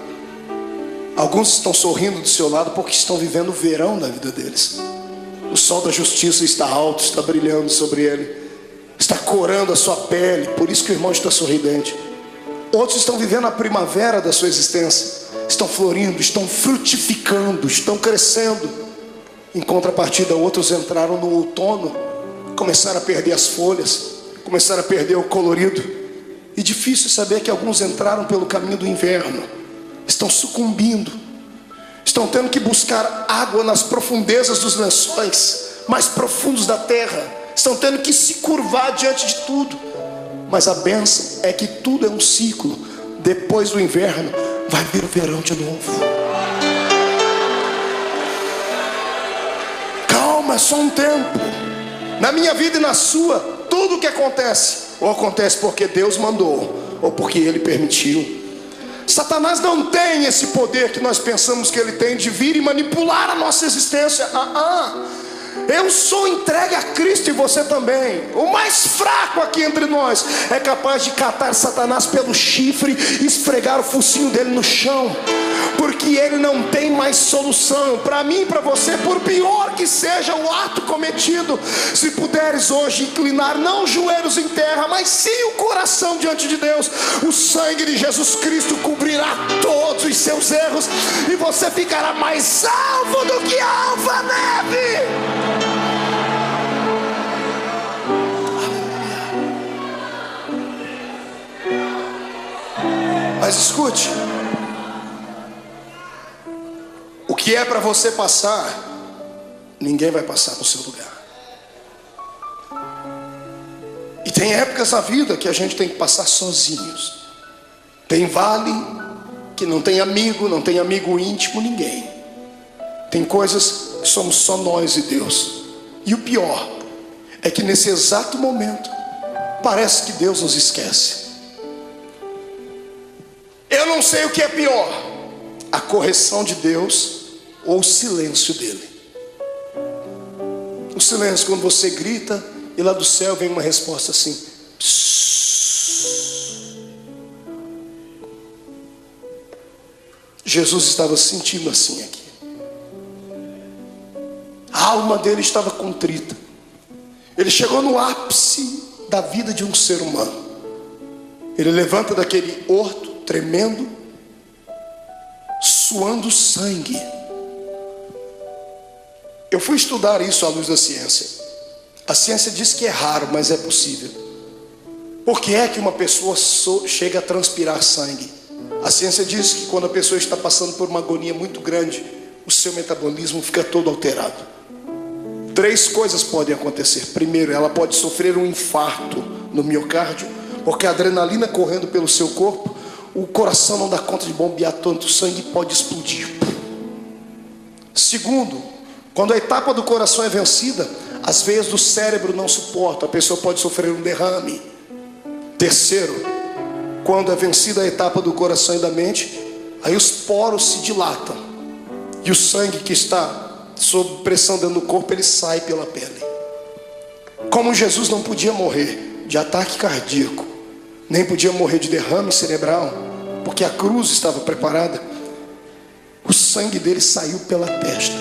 Alguns estão sorrindo do seu lado porque estão vivendo o verão da vida deles. O sol da justiça está alto, está brilhando sobre ele, está corando a sua pele, por isso que o irmão está sorridente. Outros estão vivendo a primavera da sua existência, estão florindo, estão frutificando, estão crescendo. Em contrapartida, outros entraram no outono, começaram a perder as folhas, começaram a perder o colorido. E difícil saber que alguns entraram pelo caminho do inverno, estão sucumbindo, estão tendo que buscar água nas profundezas dos lençóis mais profundos da terra, estão tendo que se curvar diante de tudo. Mas a bênção é que tudo é um ciclo. Depois do inverno vai vir o verão de novo. Calma, é só um tempo. Na minha vida e na sua, tudo o que acontece, ou acontece porque Deus mandou, ou porque Ele permitiu. Satanás não tem esse poder que nós pensamos que ele tem, de vir e manipular a nossa existência. Eu sou entregue a Cristo e você também. O mais fraco aqui entre nós é capaz de catar Satanás pelo chifre e esfregar o focinho dele no chão, porque ele não tem mais solução. Para mim e para você, por pior que seja o ato cometido, se puderes hoje inclinar não os joelhos em terra, mas sim o coração diante de Deus, o sangue de Jesus Cristo cobrirá todos os seus erros, e você ficará mais alvo do que a alva-neve. Mas escute, o que é para você passar, ninguém vai passar no seu lugar. E tem épocas na vida que a gente tem que passar sozinhos. Tem vale que não tem amigo íntimo, ninguém. Tem coisas que somos só nós e Deus. E o pior é que nesse exato momento parece que Deus nos esquece. Eu não sei o que é pior, a correção de Deus ou o silêncio dele. O silêncio, quando você grita e lá do céu vem uma resposta assim: psss. Jesus estava sentindo assim aqui. A alma dele estava contrita. Ele chegou no ápice da vida de um ser humano. Ele levanta daquele horto tremendo, suando sangue. Eu fui estudar isso à luz da ciência. A ciência diz que é raro, mas é possível. Por que é que uma pessoa chega a transpirar sangue? A ciência diz que quando a pessoa está passando por uma agonia muito grande, o seu metabolismo fica todo alterado. 3 coisas podem acontecer. Primeiro, ela pode sofrer um infarto no miocárdio, porque a adrenalina correndo pelo seu corpo, o coração não dá conta de bombear tanto sangue, pode explodir. Segundo, quando a etapa do coração é vencida, as veias do cérebro não suportam, a pessoa pode sofrer um derrame. Terceiro, quando é vencida a etapa do coração e da mente, aí os poros se dilatam e o sangue que está sob pressão dentro do corpo, ele sai pela pele. Como Jesus não podia morrer de ataque cardíaco, nem podia morrer de derrame cerebral, porque a cruz estava preparada, o sangue dele saiu pela testa,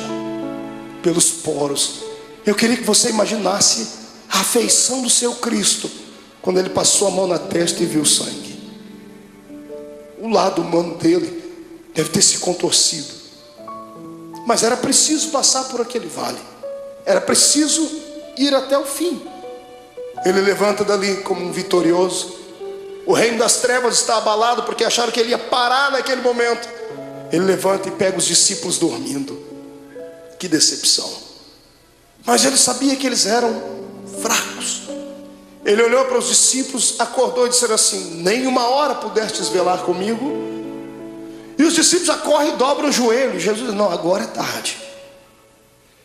pelos poros. Eu queria que você imaginasse a afeição do seu Cristo quando ele passou a mão na testa e viu o sangue. O lado humano dele deve ter se contorcido, mas era preciso passar por aquele vale, era preciso ir até o fim. Ele levanta dali como um vitorioso. O reino das trevas está abalado porque acharam que ele ia parar naquele momento. Ele levanta e pega os discípulos dormindo. Que decepção. Mas ele sabia que eles eram fracos. Ele olhou para os discípulos, acordou e disse assim: nem uma hora pudestes velar comigo? E os discípulos já correm e dobram o joelho. Jesus diz: não, agora é tarde.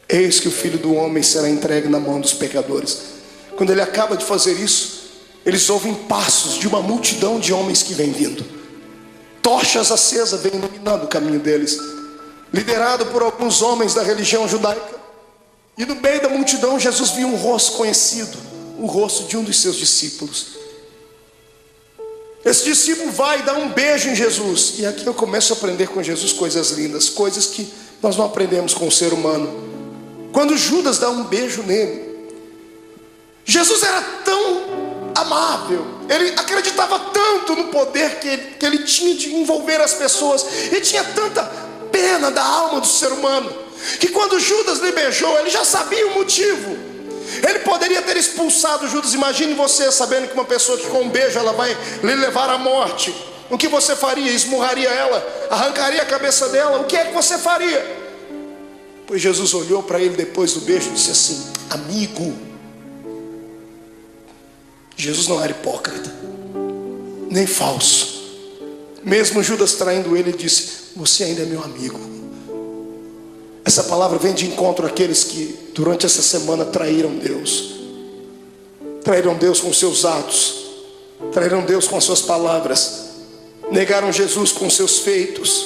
Eis que o Filho do Homem será entregue na mão dos pecadores. Quando ele acaba de fazer isso, eles ouvem passos de uma multidão de homens que vem vindo. Tochas acesas vêm iluminando o caminho deles, liderado por alguns homens da religião judaica. E no meio da multidão Jesus viu um rosto conhecido, o rosto de um dos seus discípulos. Esse discípulo vai e dá um beijo em Jesus. E aqui eu começo a aprender com Jesus coisas lindas, coisas que nós não aprendemos com o ser humano. Quando Judas dá um beijo nele, Jesus era tão amável, ele acreditava tanto no poder que ele tinha de envolver as pessoas, ele tinha tanta pena da alma do ser humano, que quando Judas lhe beijou, ele já sabia o motivo. Ele poderia ter expulsado Judas. Imagine você sabendo que uma pessoa que com um beijo ela vai lhe levar à morte. O que você faria? Esmurraria ela? Arrancaria a cabeça dela? O que é que você faria? Pois Jesus olhou para ele depois do beijo e disse assim: amigo. Jesus não era hipócrita, nem falso. Mesmo Judas traindo ele, disse: você ainda é meu amigo. Essa palavra vem de encontro àqueles que durante essa semana traíram Deus. Traíram Deus com seus atos, traíram Deus com as suas palavras, negaram Jesus com seus feitos.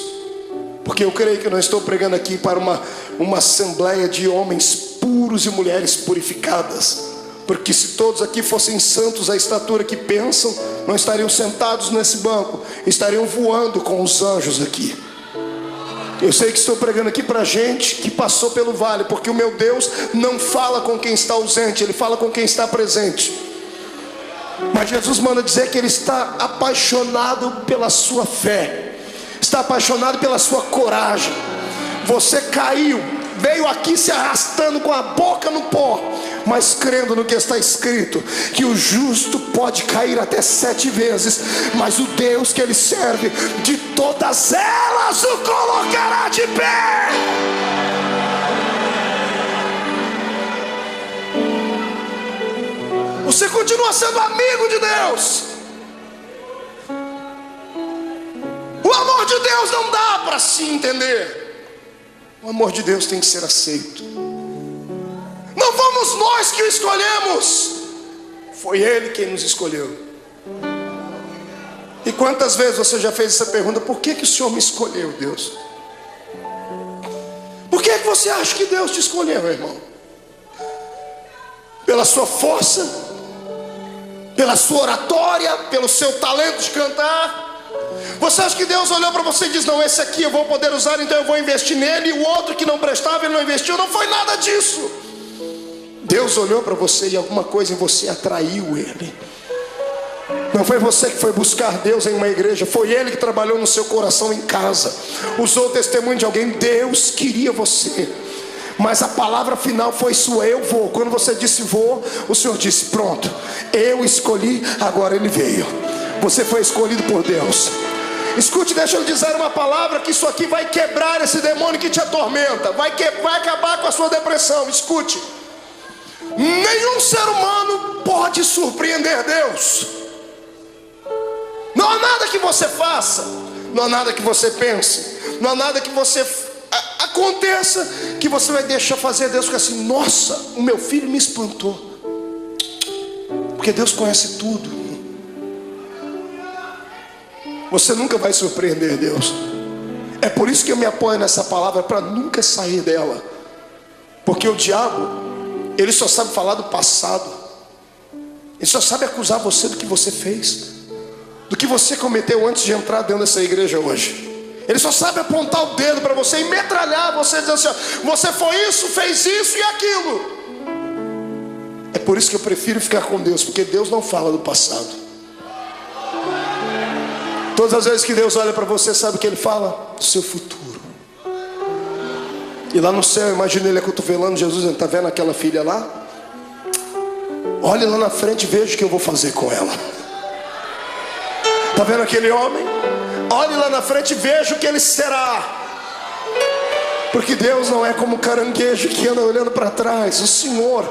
Porque eu creio que eu não estou pregando aqui para uma assembleia de homens puros e mulheres purificadas, porque se todos aqui fossem santos à estatura que pensam, não estariam sentados nesse banco, estariam voando com os anjos aqui. Eu sei que estou pregando aqui para gente que passou pelo vale, porque o meu Deus não fala com quem está ausente, Ele fala com quem está presente. Mas Jesus manda dizer que Ele está apaixonado pela sua fé, está apaixonado pela sua coragem. Você caiu, veio aqui se arrastando com a boca no pó, mas crendo no que está escrito, que o justo pode cair até 7 vezes, mas o Deus que ele serve, de todas elas o colocará de pé. Você continua sendo amigo de Deus. O amor de Deus não dá para se entender. O amor de Deus tem que ser aceito. Não fomos nós que o escolhemos, foi Ele quem nos escolheu. E quantas vezes você já fez essa pergunta: por que o Senhor me escolheu, Deus? Por que você acha que Deus te escolheu, irmão? Pela sua força? Pela sua oratória? Pelo seu talento de cantar? Você acha que Deus olhou para você e disse: não, esse aqui eu vou poder usar, então eu vou investir nele, e o outro que não prestava, ele não investiu? Não foi nada disso. Deus olhou para você e alguma coisa em você atraiu Ele. Não foi você que foi buscar Deus em uma igreja, foi Ele que trabalhou no seu coração em casa, usou o testemunho de alguém. Deus queria você, mas a palavra final foi sua: eu vou. Quando você disse vou, o Senhor disse: pronto, eu escolhi, agora Ele veio. Você foi escolhido por Deus. Escute, deixa eu dizer uma palavra, que isso aqui vai quebrar esse demônio que te atormenta, vai acabar com a sua depressão. Escute: nenhum ser humano pode surpreender Deus. Não há nada que você faça, não há nada que você pense, não há nada que você aconteça que você vai deixar fazer Deus ficar assim: nossa, o meu filho me espantou. Porque Deus conhece tudo. Você nunca vai surpreender Deus. É por isso que eu me apoio nessa palavra, para nunca sair dela. Porque o diabo, ele só sabe falar do passado. Ele só sabe acusar você do que você fez, do que você cometeu antes de entrar dentro dessa igreja hoje. Ele só sabe apontar o dedo para você e metralhar você, dizendo assim: você foi isso, fez isso e aquilo. É por isso que eu prefiro ficar com Deus, porque Deus não fala do passado. Todas as vezes que Deus olha para você, sabe o que Ele fala? Do seu futuro. E lá no céu, imagina Ele acotovelando Jesus, está vendo aquela filha lá? Olhe lá na frente e veja o que eu vou fazer com ela. Está vendo aquele homem? Olhe lá na frente e veja o que ele será. Porque Deus não é como caranguejo que anda olhando para trás. O Senhor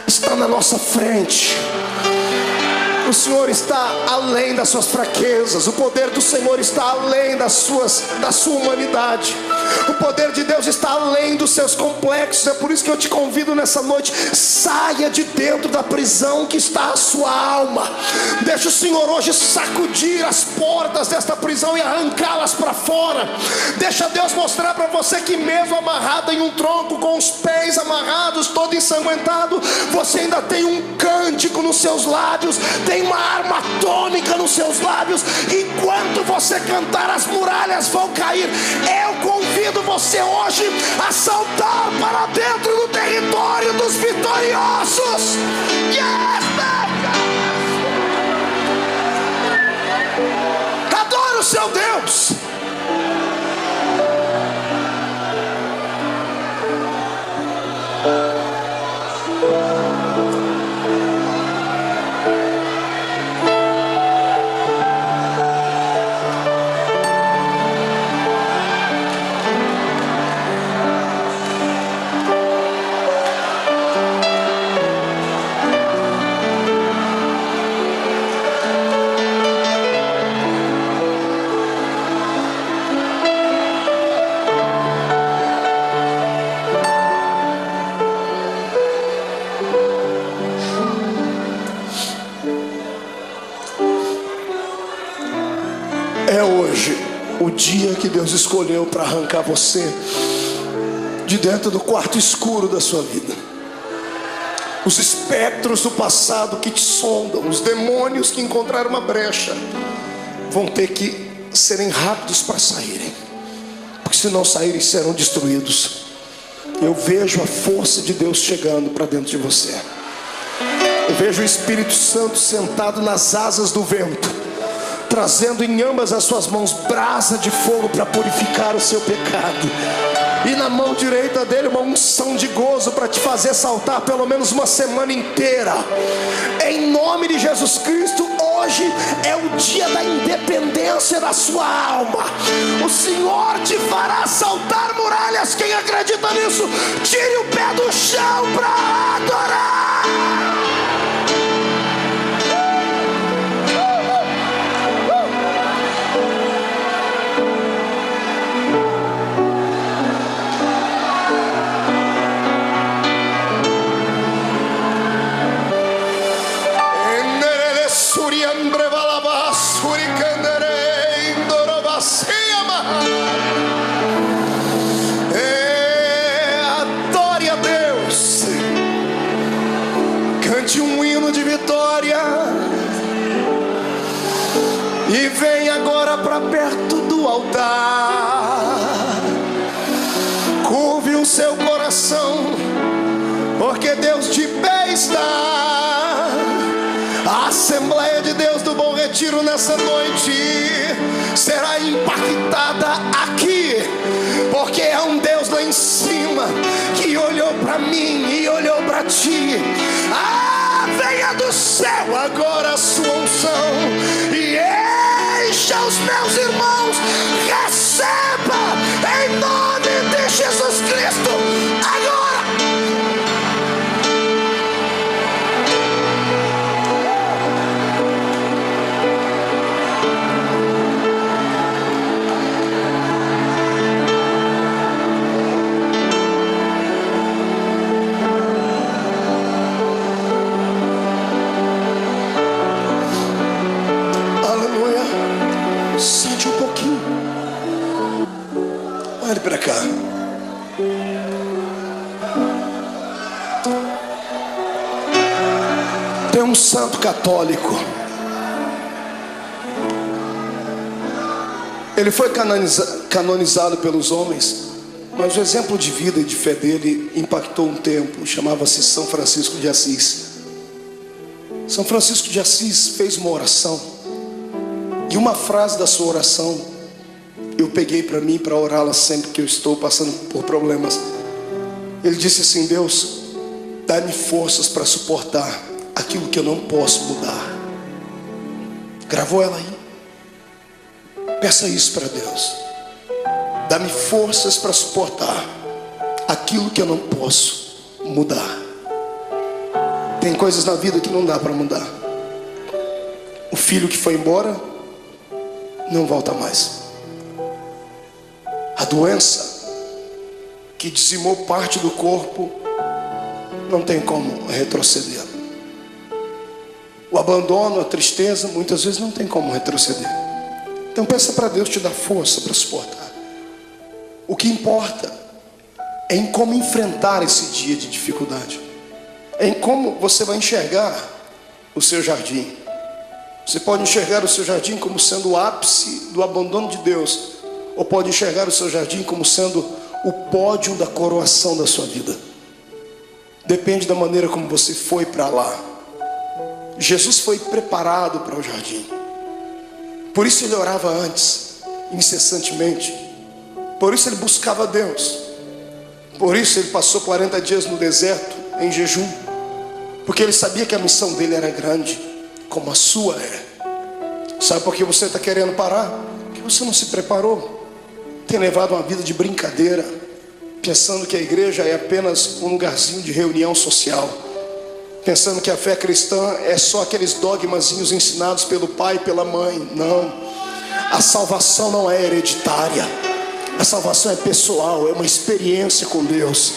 está na nossa frente. O Senhor está além das suas fraquezas. O poder do Senhor está além da sua humanidade. O poder de Deus está além dos seus complexos. É por isso que eu te convido nessa noite: saia de dentro da prisão que está a sua alma. Deixa o Senhor hoje sacudir as portas desta prisão e arrancá-las para fora. Deixa Deus mostrar para você que mesmo amarrado em um tronco, com os pés amarrados, todo ensanguentado, você ainda tem um cântico nos seus lábios, tem uma arma atômica nos seus lábios. Enquanto você cantar, as muralhas vão cair. Eu convido você hoje a saltar para dentro do território dos vitoriosos. Yes, adora o seu Deus. É hoje o dia que Deus escolheu para arrancar você de dentro do quarto escuro da sua vida. Os espectros do passado que te sondam, os demônios que encontraram uma brecha, vão ter que serem rápidos para saírem, porque se não saírem serão destruídos. Eu vejo a força de Deus chegando para dentro de você. Eu vejo o Espírito Santo sentado nas asas do vento, trazendo em ambas as suas mãos brasa de fogo para purificar o seu pecado. E na mão direita dele uma unção de gozo para te fazer saltar pelo menos uma semana inteira. Em nome de Jesus Cristo, hoje é o dia da independência da sua alma. O Senhor te fará saltar muralhas. Quem acredita nisso, tire o pé do chão para adorar. Adore a Deus, cante um hino de vitória e vem agora para perto do altar. Curve o seu coração, porque Deus de pé está. A Assembleia de Deus do Bom Retiro nessa noite será impactada aqui, porque é um Deus lá em cima que olhou para mim e olhou para ti. Venha do céu agora a sua unção e encha os meus irmãos. Receba em nome de Jesus Cristo agora. Olhe para cá. Tem um santo católico. Ele foi canonizado pelos homens, mas o exemplo de vida e de fé dele impactou um tempo. Chamava-se São Francisco de Assis. São Francisco de Assis fez uma oração, e uma frase da sua oração eu peguei para mim, para orá-la sempre que eu estou passando por problemas. Ele disse assim: Deus, dá-me forças para suportar aquilo que eu não posso mudar. Gravou ela aí? Peça isso para Deus. Dá-me forças para suportar aquilo que eu não posso mudar. Tem coisas na vida que não dá para mudar. O filho que foi embora não volta mais. A doença que dizimou parte do corpo não tem como retroceder. O abandono, a tristeza, muitas vezes não tem como retroceder. Então peça para Deus te dar força para suportar. O que importa é em como enfrentar esse dia de dificuldade. É em como você vai enxergar o seu jardim. Você pode enxergar o seu jardim como sendo o ápice do abandono de Deus, ou pode enxergar o seu jardim como sendo o pódio da coroação da sua vida. Depende da maneira como você foi para lá. Jesus foi preparado para o jardim. Por isso ele orava antes, incessantemente. Por isso ele buscava Deus. Por isso ele passou 40 dias no deserto em jejum, porque ele sabia que a missão dele era grande, como a sua é. Sabe por que você está querendo parar? Porque você não se preparou. Tem levado uma vida de brincadeira, pensando que a igreja é apenas um lugarzinho de reunião social, pensando que a fé cristã é só aqueles dogmazinhos ensinados pelo pai e pela mãe. Não. A salvação não é hereditária. A salvação é pessoal, é uma experiência com Deus.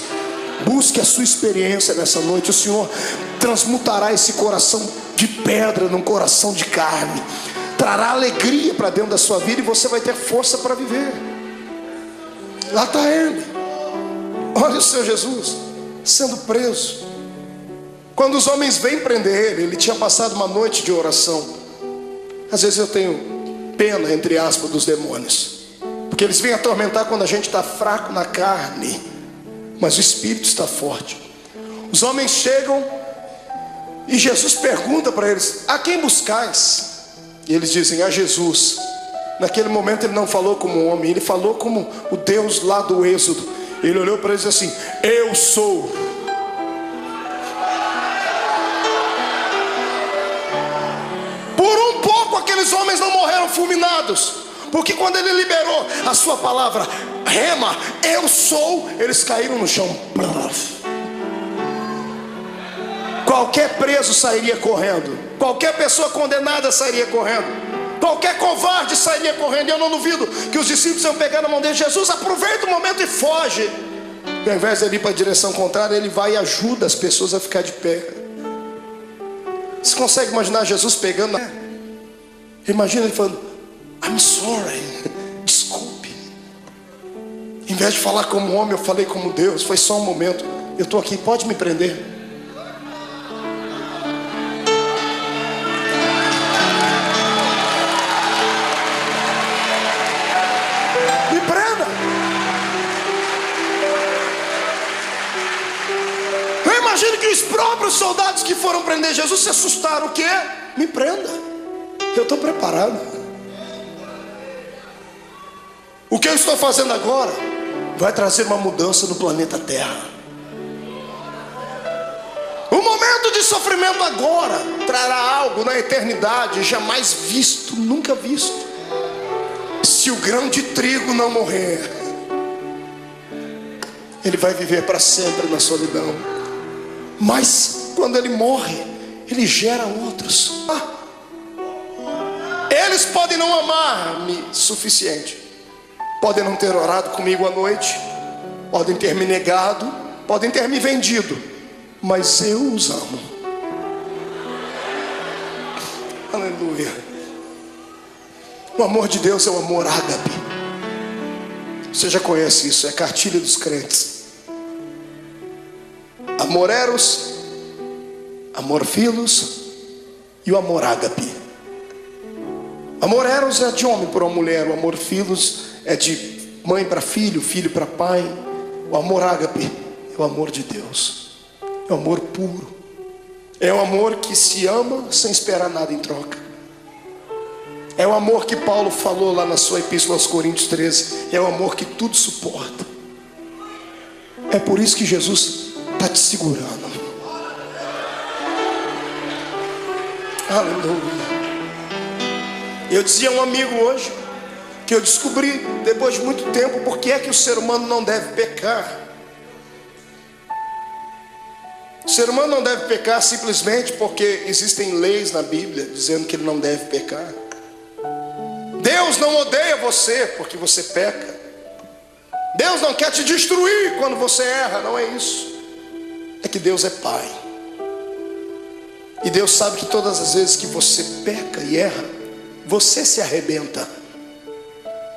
Busque a sua experiência nessa noite. O Senhor transmutará esse coração de pedra num coração de carne. Trará alegria para dentro da sua vida, e você vai ter força para viver. Lá está Ele. Olha o Senhor Jesus sendo preso. Quando os homens vêm prender ele, ele tinha passado uma noite de oração. Às vezes eu tenho pena, entre aspas, dos demônios, porque eles vêm atormentar quando a gente está fraco na carne, mas o espírito está forte. Os homens chegam e Jesus pergunta para eles: a quem buscais? E eles dizem: a Jesus. Naquele momento ele não falou como um homem, ele falou como o Deus lá do Êxodo. Ele olhou para eles assim: eu sou. Por um pouco aqueles homens não morreram fulminados, porque quando ele liberou a sua palavra, rema, eu sou, eles caíram no chão. Qualquer preso sairia correndo, qualquer pessoa condenada sairia correndo, qualquer covarde sairia correndo. E eu não duvido que os discípulos iam pegar na mão dele: Jesus, aproveita o momento e foge. E ao invés de ele ir para a direção contrária, ele vai e ajuda as pessoas a ficar de pé. Você consegue imaginar Jesus pegando? Imagina ele falando: I'm sorry, desculpe. Em vez de falar como homem, eu falei como Deus. Foi só um momento, eu estou aqui, pode me prender. Me prenda. Eu imagino que os próprios soldados que foram prender Jesus se assustaram. O quê? Me prenda, eu estou preparado. O que eu estou fazendo agora vai trazer uma mudança no planeta Terra. O momento de sofrimento agora trará algo na eternidade jamais visto, nunca visto. Se o grão de trigo não morrer, ele vai viver para sempre na solidão. Mas quando ele morre, ele gera outros. Eles podem não amar-me suficiente, podem não ter orado comigo à noite, podem ter me negado, podem ter me vendido, mas eu os amo. Aleluia. O amor de Deus é o amor ágape. Você já conhece isso, é cartilha dos crentes. Amor eros, amor filos e o amor ágape. Amor eros é de homem para uma mulher, o amor filos é de mãe para filho, filho para pai. O amor ágape é o amor de Deus, é o amor puro, é o amor que se ama sem esperar nada em troca. É o amor que Paulo falou lá na sua epístola aos Coríntios 13. É o amor que tudo suporta. É por isso que Jesus está te segurando. Aleluia. Eu dizia a um amigo hoje que eu descobri depois de muito tempo por que é que o ser humano não deve pecar. O ser humano não deve pecar simplesmente porque existem leis na Bíblia dizendo que ele não deve pecar. Deus não odeia você porque você peca. Deus não quer te destruir quando você erra, não é isso. É que Deus é Pai. E Deus sabe que todas as vezes que você peca e erra, você se arrebenta.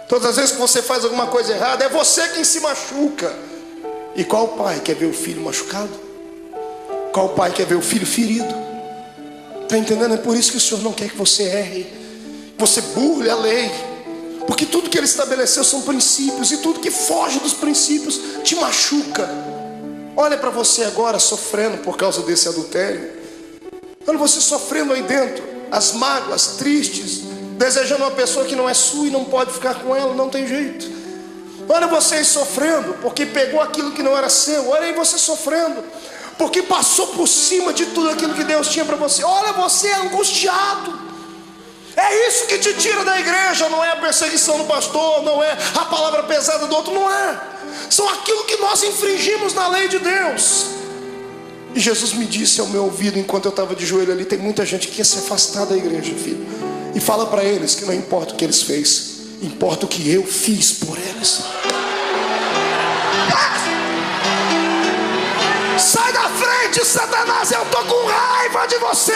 Todas as vezes que você faz alguma coisa errada, é você quem se machuca. E qual pai quer ver o filho machucado? Qual pai quer ver o filho ferido? Está entendendo? É por isso que o Senhor não quer que você erre, você burle a lei, porque tudo que Ele estabeleceu são princípios, e tudo que foge dos princípios te machuca. Olha para você agora sofrendo por causa desse adultério. Olha você sofrendo aí dentro, as mágoas, tristes, desejando uma pessoa que não é sua e não pode ficar com ela, não tem jeito. Olha vocês sofrendo porque pegou aquilo que não era seu. Olha aí você sofrendo porque passou por cima de tudo aquilo que Deus tinha para você. Olha você angustiado. É isso que te tira da igreja. Não é a perseguição do pastor, não é a palavra pesada do outro, não é. São aquilo que nós infringimos na lei de Deus. E Jesus me disse ao meu ouvido, enquanto eu estava de joelho ali: tem muita gente que quer se afastar da igreja, filho. E fala para eles que não importa o que eles fez, importa o que eu fiz por eles. Sai da frente, Satanás, eu estou com raiva de você.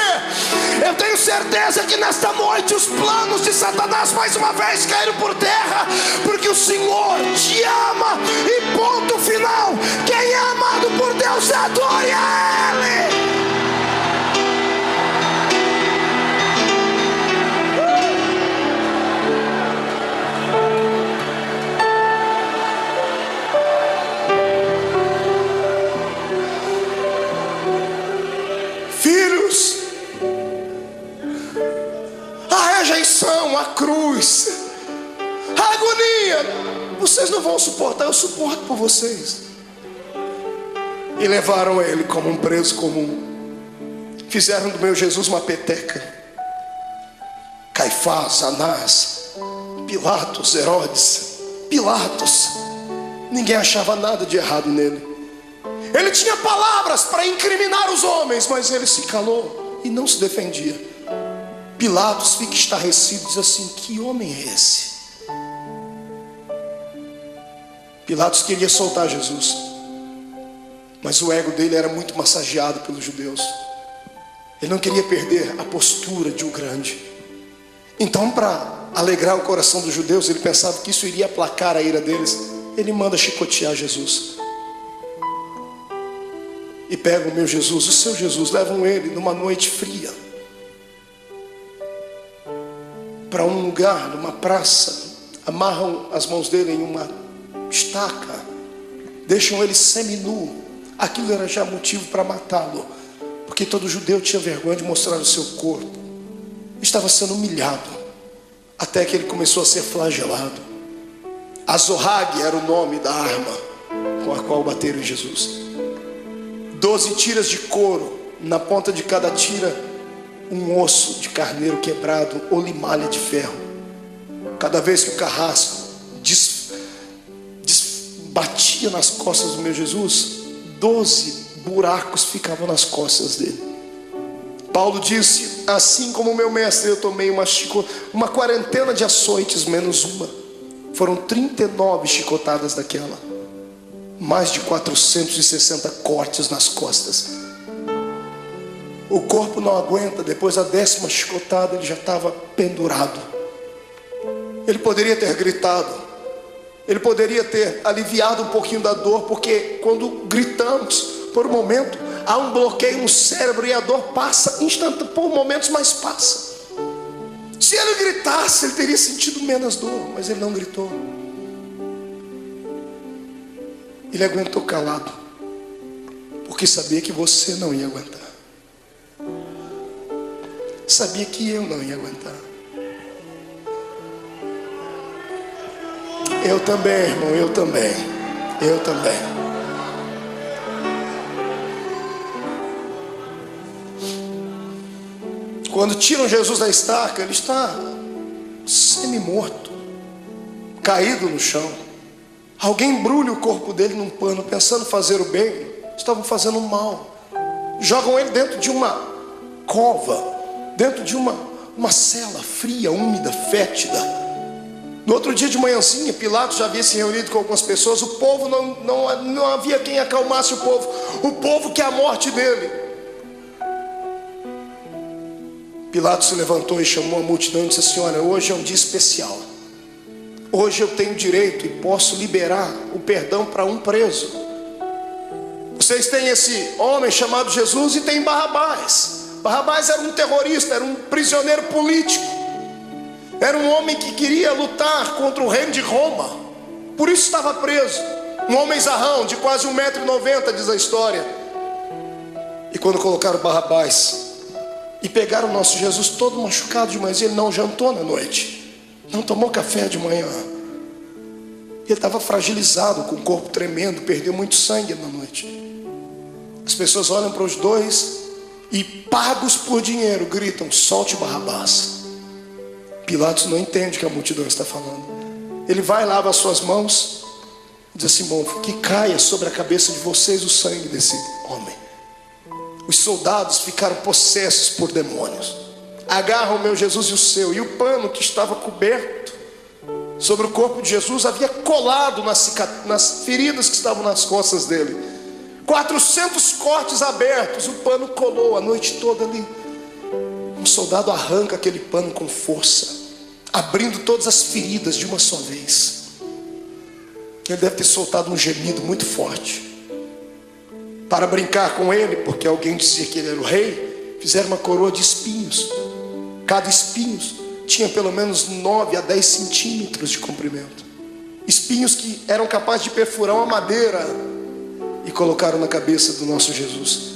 Eu tenho certeza que nesta noite os planos de Satanás mais uma vez caíram por terra, porque o Senhor te ama, e ponto final. Quem é amado por Deus, adore a Ele. Filhos, a rejeição, a cruz, a agonia, vocês não vão suportar, eu suporto por vocês. E levaram ele como um preso comum. Fizeram do meu Jesus uma peteca. Caifás, Anás, Pilatos, Herodes, Pilatos, ninguém achava nada de errado nele. Ele tinha palavras para incriminar os homens, mas ele se calou e não se defendia. Pilatos fica estarrecido e diz assim: que homem é esse? Pilatos queria soltar Jesus, mas o ego dele era muito massageado pelos judeus. Ele não queria perder a postura de um grande. Então, para alegrar o coração dos judeus, ele pensava que isso iria aplacar a ira deles. Ele manda chicotear Jesus. E pegam o meu Jesus, o seu Jesus, levam ele numa noite fria para um lugar, numa praça, amarram as mãos dele em uma estaca, deixam ele seminu. Aquilo era já motivo para matá-lo, porque todo judeu tinha vergonha de mostrar o seu corpo. Estava sendo humilhado, até que ele começou a ser flagelado. Azorrague era o nome da arma com a qual bateram em Jesus. 12 tiras de couro, na ponta de cada tira um osso de carneiro quebrado ou limalha de ferro. Cada vez que o carrasco batia nas costas do meu Jesus, 12 buracos ficavam nas costas dele. Paulo disse: assim como o meu mestre, eu tomei uma quarentena de açoites menos uma. Foram 39 chicotadas daquela. Mais de 460 cortes nas costas. O corpo não aguenta. Depois da 10ª chicotada, ele já estava pendurado. Ele poderia ter gritado, Ele poderia ter aliviado um pouquinho da dor, porque quando gritamos, por um momento, há um bloqueio no cérebro e a dor passa por momentos, mas passa. Se ele gritasse, ele teria sentido menos dor, mas ele não gritou. Ele aguentou calado, porque sabia que você não ia aguentar. Sabia que eu não ia aguentar. Eu também, irmão, eu também. Quando tiram Jesus da estaca, ele está semi-morto, caído no chão. Alguém embrulha o corpo dele num pano, pensando fazer o bem, estavam fazendo o mal. Jogam ele dentro de uma cova, dentro de uma cela fria, úmida, fétida. No outro dia de manhãzinha, Pilatos já havia se reunido com algumas pessoas. O povo não havia quem acalmasse o povo. O povo quer a morte dele. Pilatos se levantou e chamou a multidão e disse assim: olha, hoje é um dia especial. Hoje eu tenho direito e posso liberar o perdão para um preso. Vocês têm esse homem chamado Jesus e tem Barrabás. Barrabás era um terrorista, era um prisioneiro político. Era um homem que queria lutar contra o reino de Roma. Por isso estava preso. Um homem zarrão, de quase 1,90 m, diz a história. E quando colocaram Barrabás e pegaram o nosso Jesus todo machucado de manhã, ele não jantou na noite, não tomou café de manhã. Ele estava fragilizado, com o corpo tremendo, perdeu muito sangue na noite. As pessoas olham para os dois e, pagos por dinheiro, gritam: solte Barrabás. Pilatos não entende o que a multidão está falando. Ele vai, lava as suas mãos, diz assim: bom, que caia sobre a cabeça de vocês o sangue desse homem. Os soldados ficaram possessos por demônios. Agarram o meu Jesus e o seu. E o pano que estava coberto sobre o corpo de Jesus havia colado nas feridas que estavam nas costas dele. 400 cortes abertos. O pano colou a noite toda ali. Um soldado arranca aquele pano com força, abrindo todas as feridas de uma só vez. Ele deve ter soltado um gemido muito forte. Para brincar com ele, porque alguém dizia que ele era o rei, fizeram uma coroa de espinhos. Cada espinho tinha pelo menos 9 a 10 centímetros de comprimento. Espinhos que eram capazes de perfurar uma madeira. E colocaram na cabeça do nosso Jesus.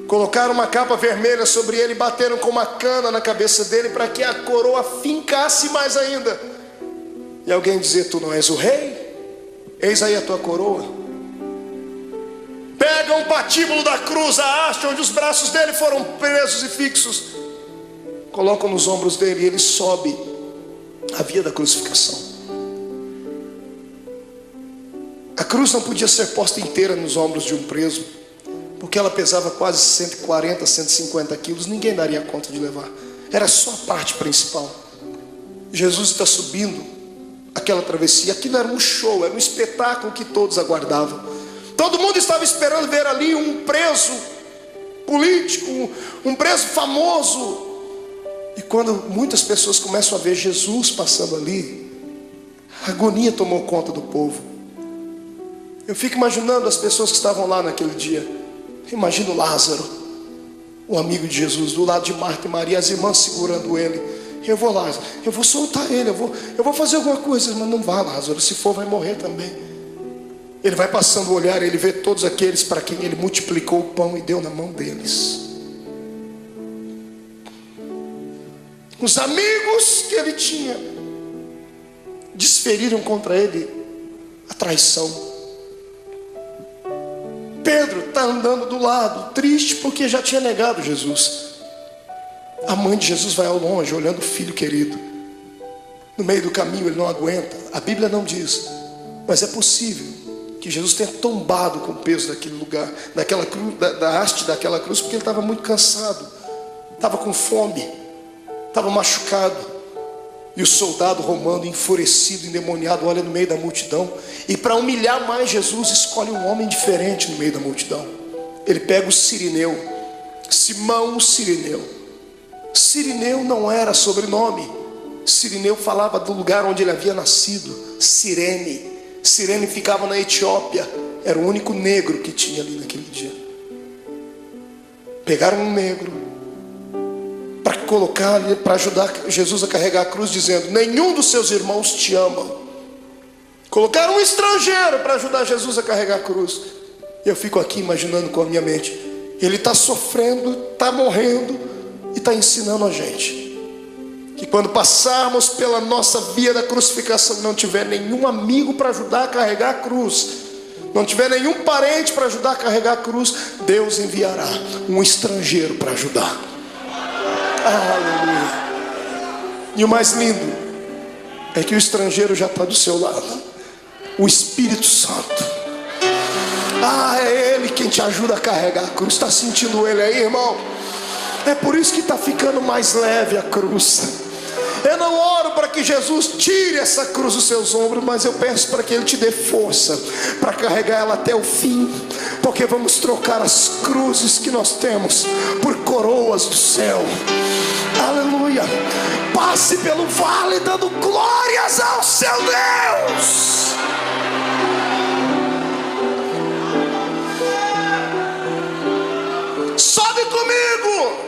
Colocaram uma capa vermelha sobre ele e bateram com uma cana na cabeça dele para que a coroa fincasse mais ainda. E alguém dizia: tu não és o rei? Eis aí a tua coroa. Pegam o patíbulo da cruz, a haste onde os braços dele foram presos e fixos, colocam nos ombros dele e ele sobe a via da crucificação. A cruz não podia ser posta inteira nos ombros de um preso, porque ela pesava quase 140, 150 quilos. Ninguém daria conta de levar. Era só a parte principal. Jesus está subindo aquela travessia. Aquilo era um show, era um espetáculo que todos aguardavam. Todo mundo estava esperando ver ali um preso político, um preso famoso. E quando muitas pessoas começam a ver Jesus passando ali, a agonia tomou conta do povo. Eu fico imaginando as pessoas que estavam lá naquele dia. Imagino Lázaro, o amigo de Jesus, do lado de Marta e Maria, as irmãs segurando ele. Eu vou, Lázaro, eu vou soltar ele, eu vou fazer alguma coisa. Mas não vá, Lázaro, se for vai morrer também. Ele vai passando o olhar, ele vê todos aqueles para quem ele multiplicou o pão e deu na mão deles. Os amigos que ele tinha desferiram contra ele a traição. Pedro está andando do lado, triste porque já tinha negado Jesus. A mãe de Jesus vai ao longe, olhando o filho querido. No meio do caminho ele não aguenta. A Bíblia não diz, mas é possível que Jesus tenha tombado com o peso daquele lugar, daquela cruz, da haste daquela cruz, porque ele estava muito cansado, estava com fome, estava machucado. E o soldado romano, enfurecido, endemoniado, olha no meio da multidão e, para humilhar mais Jesus, escolhe um homem diferente no meio da multidão. Ele pega o Cirineu, Simão o Cirineu. Cirineu não era sobrenome, Cireneu falava do lugar onde ele havia nascido, Cirene. Cirene ficava na Etiópia. Era o único negro que tinha ali naquele dia. Pegaram um negro para colocar ali, para ajudar Jesus a carregar a cruz, dizendo: nenhum dos seus irmãos te amam. Colocaram um estrangeiro para ajudar Jesus a carregar a cruz. E eu fico aqui imaginando com a minha mente: ele está sofrendo, está morrendo e está ensinando a gente que quando passarmos pela nossa via da crucificação, não tiver nenhum amigo para ajudar a carregar a cruz, não tiver nenhum parente para ajudar a carregar a cruz, Deus enviará um estrangeiro para ajudar. Aleluia. E o mais lindo é que o estrangeiro já está do seu lado, o Espírito Santo. É Ele quem te ajuda a carregar a cruz. Está sentindo Ele aí, irmão? É por isso que está ficando mais leve a cruz. Eu não oro para que Jesus tire essa cruz dos seus ombros, mas eu peço para que Ele te dê força para carregar ela até o fim, porque vamos trocar as cruzes que nós temos por coroas do céu. Aleluia. Passe pelo vale dando glórias ao seu Deus. Sobe comigo.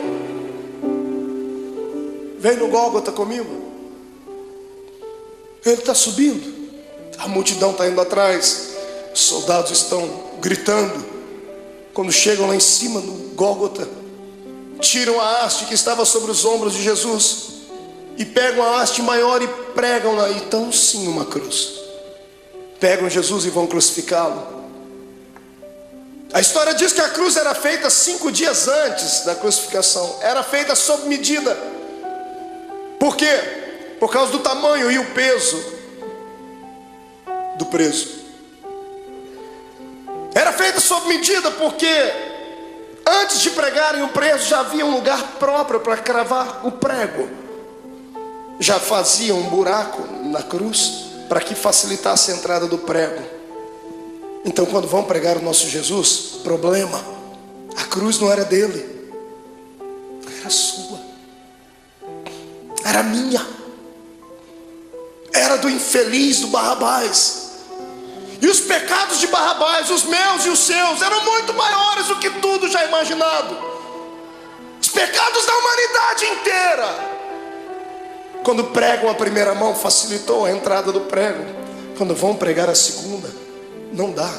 Vem no Gólgota comigo. Ele está subindo, a multidão está indo atrás, os soldados estão gritando. Quando chegam lá em cima no Gólgota, tiram a haste que estava sobre os ombros de Jesus e pegam a haste maior e pregam lá. Então sim, uma cruz. Pegam Jesus e vão crucificá-lo. A história diz que a cruz era feita 5 dias antes da crucificação. Era feita sob medida. Por quê? Por causa do tamanho e o peso do preso. Era feita sob medida porque antes de pregarem o preso já havia um lugar próprio para cravar o prego. Já faziam um buraco na cruz para que facilitasse a entrada do prego. Então quando vão pregar o nosso Jesus, problema, a cruz não era dele, era sua, era minha, era do infeliz, do Barrabás. E os pecados de Barrabás, os meus e os seus, eram muito maiores do que tudo já imaginado. Os pecados da humanidade inteira. Quando pregam a primeira mão, facilitou a entrada do prego. Quando vão pregar a segunda, não dá,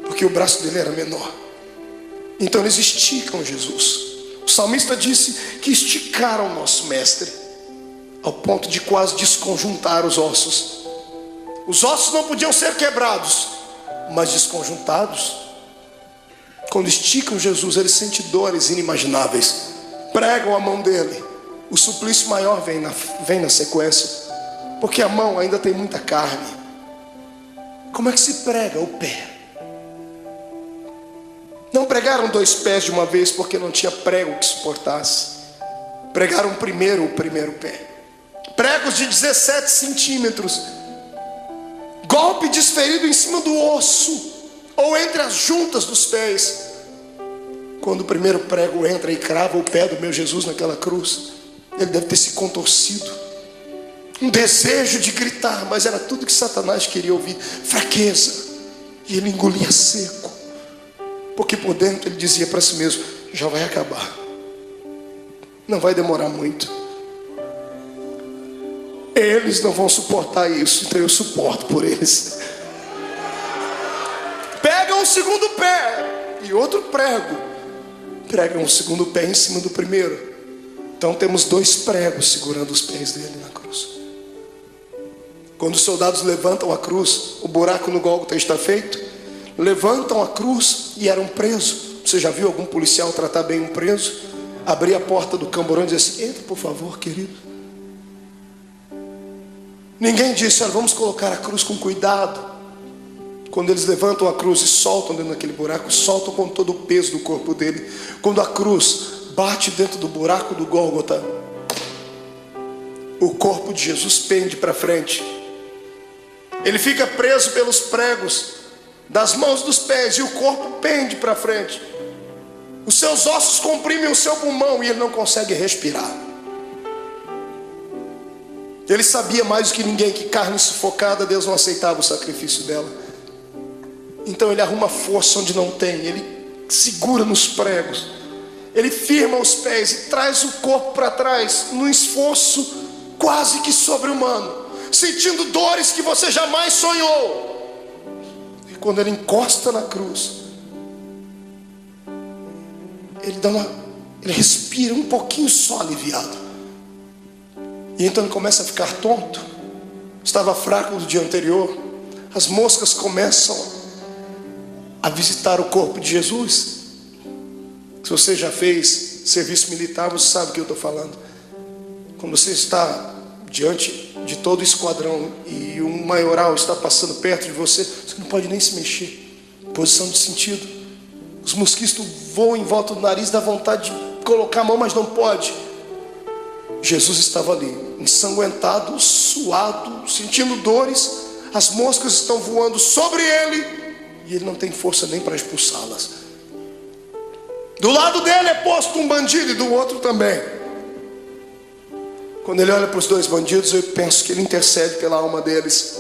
porque o braço dele era menor. Então eles esticam Jesus. O salmista disse que esticaram o nosso mestre ao ponto de quase desconjuntar os ossos. Os ossos não podiam ser quebrados, mas desconjuntados. Quando esticam Jesus, ele sente dores inimagináveis. Pregam a mão dele, o suplício maior vem na sequência, porque a mão ainda tem muita carne. Como é que se prega o pé? Não pregaram 2 pés de uma vez porque não tinha prego que suportasse. Pregaram primeiro o primeiro pé. Pregos de 17 centímetros. Golpe desferido em cima do osso ou entre as juntas dos pés. Quando o primeiro prego entra e crava o pé do meu Jesus naquela cruz, ele deve ter se contorcido. Um desejo de gritar, mas era tudo que Satanás queria ouvir. Fraqueza. E ele engolia seco, porque por dentro ele dizia para si mesmo: já vai acabar, não vai demorar muito, eles não vão suportar isso, então eu suporto por eles. Pegam o segundo pé e outro prego, pregam o segundo pé em cima do primeiro. Então temos 2 pregos segurando os pés dele na cruz. Quando os soldados levantam a cruz, o buraco no Gólgota está feito. Levantam a cruz e era um preso. Você já viu algum policial tratar bem um preso? Abrir a porta do camburão e dizer assim: entra por favor, querido. Ninguém disse: olha, vamos colocar a cruz com cuidado. Quando eles levantam a cruz e soltam dentro daquele buraco, soltam com todo o peso do corpo dele. Quando a cruz bate dentro do buraco do Gólgota, o corpo de Jesus pende para frente. Ele fica preso pelos pregos das mãos e dos pés, e o corpo pende para frente. Os seus ossos comprimem o seu pulmão e ele não consegue respirar. Ele sabia mais do que ninguém que carne sufocada, Deus não aceitava o sacrifício dela. Então ele arruma força onde não tem, ele segura nos pregos, ele firma os pés e traz o corpo para trás, num esforço quase que sobre-humano, sentindo dores que você jamais sonhou. E quando ele encosta na cruz, ele respira um pouquinho só aliviado. E então ele começa a ficar tonto. Estava fraco do dia anterior. As moscas começam a visitar o corpo de Jesus. Se você já fez serviço militar, você sabe o que eu estou falando. Quando você está diante de todo o esquadrão e um maioral está passando perto de você, você não pode nem se mexer. Posição de sentido. Os mosquitos voam em volta do nariz, dá vontade de colocar a mão, mas não pode. Jesus estava ali, ensanguentado, suado, sentindo dores. As moscas estão voando sobre ele e ele não tem força nem para expulsá-las. Do lado dele é posto um bandido e do outro também. Quando ele olha para os dois bandidos, eu penso que ele intercede pela alma deles.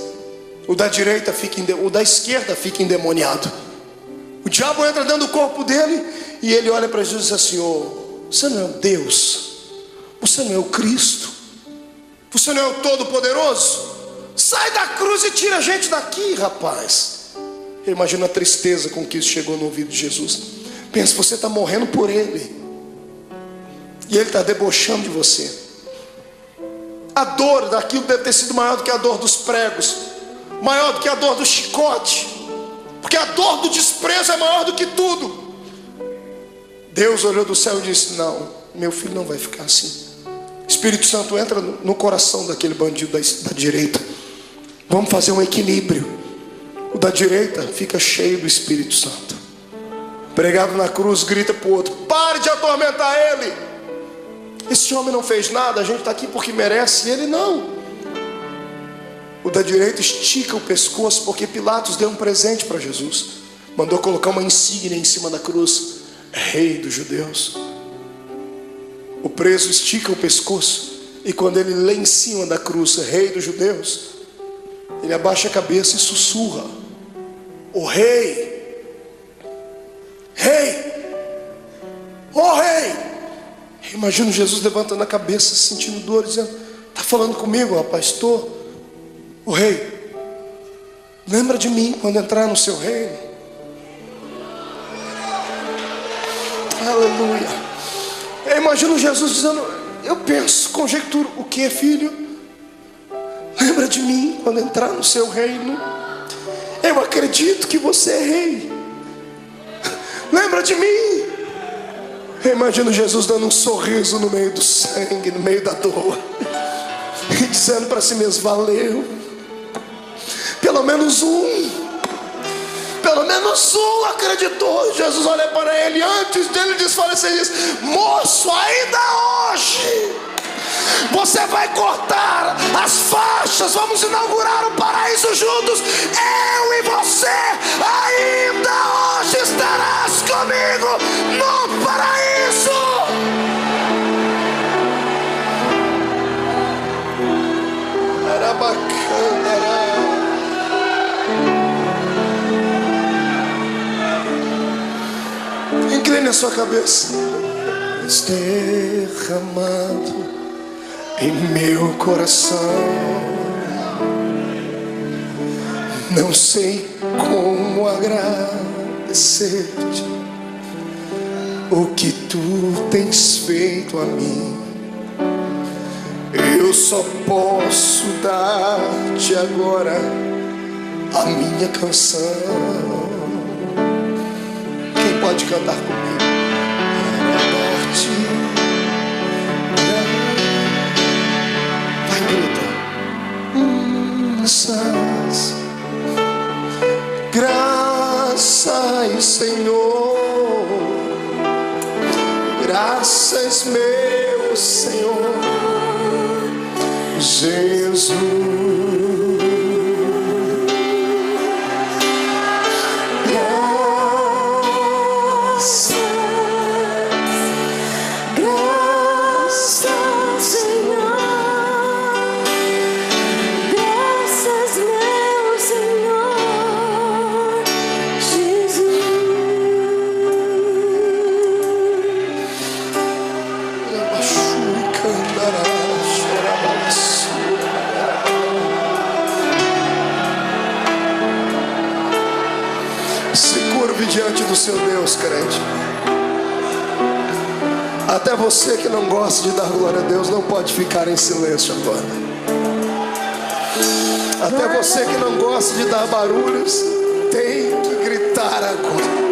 O da direita o da esquerda fica endemoniado. O diabo entra dentro do corpo dele e ele olha para Jesus e diz assim: oh, você não é o Deus? Você não é o Cristo? Você não é o Todo-Poderoso? Sai da cruz e tira a gente daqui, rapaz. Eu imagino a tristeza com que isso chegou no ouvido de Jesus. Pensa, você está morrendo por ele e ele está debochando de você. A dor daquilo deve ter sido maior do que a dor dos pregos, maior do que a dor do chicote, porque a dor do desprezo é maior do que tudo. Deus olhou do céu e disse: não, meu filho não vai ficar assim. Espírito Santo entra no coração daquele bandido da direita. Vamos fazer um equilíbrio. O da direita fica cheio do Espírito Santo. Pregado na cruz, grita para o outro: pare de atormentar ele. Esse homem não fez nada, a gente está aqui porque merece, ele não. O da direita estica o pescoço, porque Pilatos deu um presente para Jesus. Mandou colocar uma insígnia em cima da cruz: Rei dos Judeus. O preso estica o pescoço, e quando ele lê em cima da cruz Rei dos Judeus, ele abaixa a cabeça e sussurra: o Rei, Rei, o Rei. Imagino Jesus levantando a cabeça, sentindo dor, dizendo: está falando comigo, rapaz? Estou. O Rei, lembra de mim quando entrar no seu reino. Aleluia. Eu imagino Jesus dizendo, eu penso, conjecturo: o que, filho? Lembra de mim quando entrar no seu reino. Eu acredito que você é rei. Lembra de mim. Eu imagino Jesus dando um sorriso no meio do sangue, no meio da dor, e dizendo para si mesmo: valeu. Pelo menos um acreditou. Jesus olha para ele antes dele desfalecer e diz: moço, ainda hoje você vai cortar as faixas, vamos inaugurar o paraíso juntos. Eu e você, ainda hoje estarás comigo no paraíso. Era bacana. Incline a sua cabeça. Derramado em meu coração, não sei como agradecer-te o que tu tens feito a mim. Eu só posso dar-te agora a minha canção. Quem pode cantar comigo? Vai, grita. Graças, Senhor. Graças, meu Senhor Jesus. curve diante do seu Deus, crente. Até você que não gosta de dar glória a Deus não pode ficar em silêncio agora. Até você que não gosta de dar barulhos tem que gritar agora.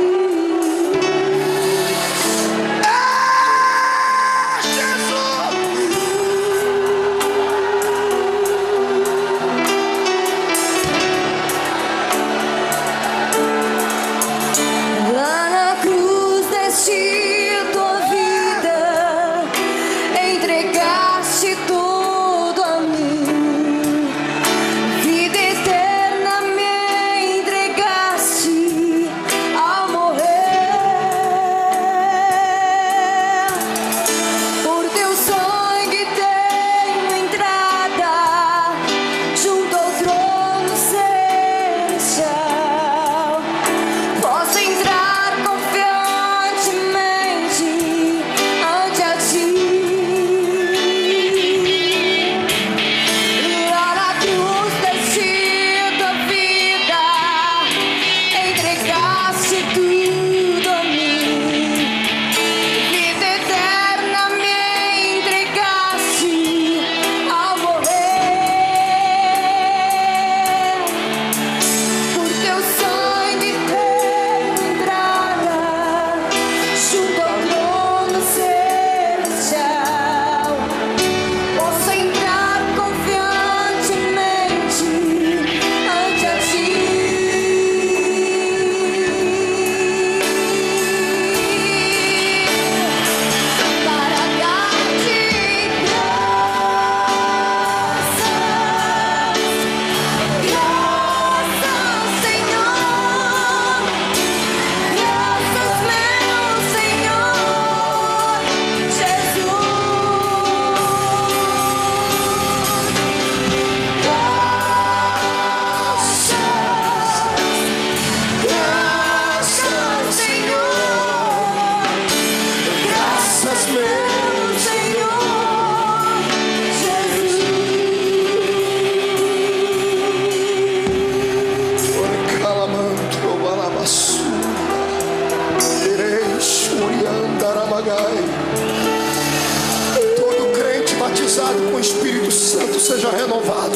Todo crente batizado com o Espírito Santo seja renovado.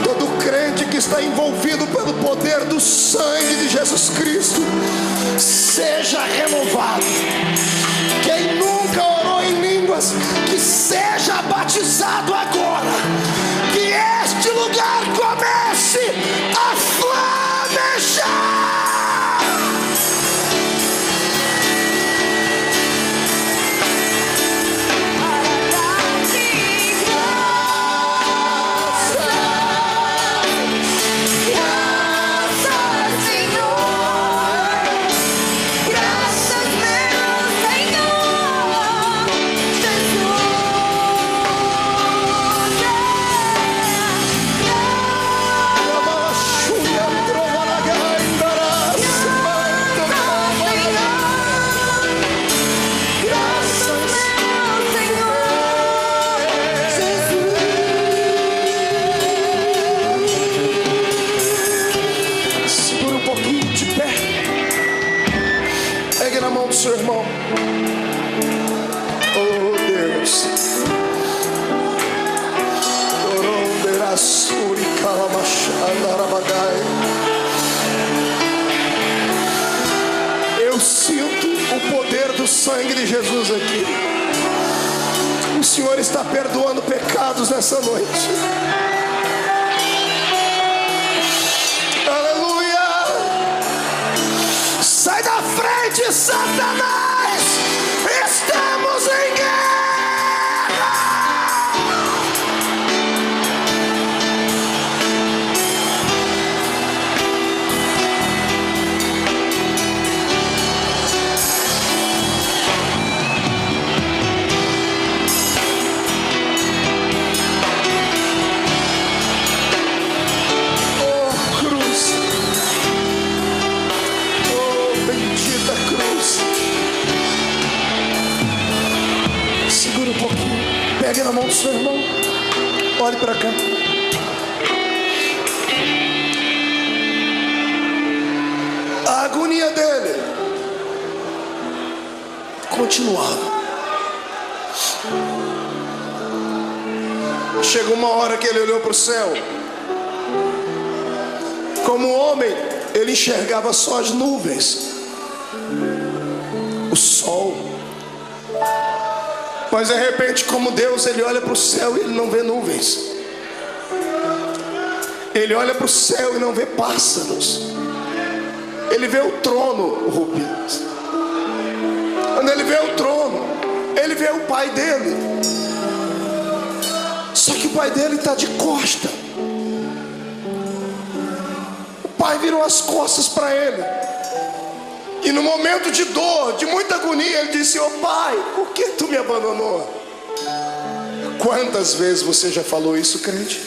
Todo crente que está envolvido pelo poder do sangue de Jesus Cristo seja renovado. Quem nunca orou em línguas, que seja batizado agora. Que este lugar comece a flamejar. Seu irmão, oh Deus, eu sinto o poder do sangue de Jesus aqui. O Senhor está perdoando pecados nessa noite. Sai da frente, Satanás! Estamos em guerra! Oh, cruz! Bendita cruz. Segura um pouquinho. Pegue na mão do seu irmão. Olhe para cá. agonia dele continuava. Chegou uma hora que ele olhou para o céu. Como homem, ele enxergava só as nuvens, o sol. Mas de repente, como Deus, ele olha para o céu e ele não vê nuvens. Ele olha para o céu e não vê pássaros. Ele vê o trono, Rubens. Quando ele vê o trono, ele vê o pai dele. Só que o pai dele está de costa. O pai virou as costas para ele. E no momento de dor, de muita agonia, ele disse: "Ô pai, por que tu me abandonou?" Quantas vezes você já falou isso, crente?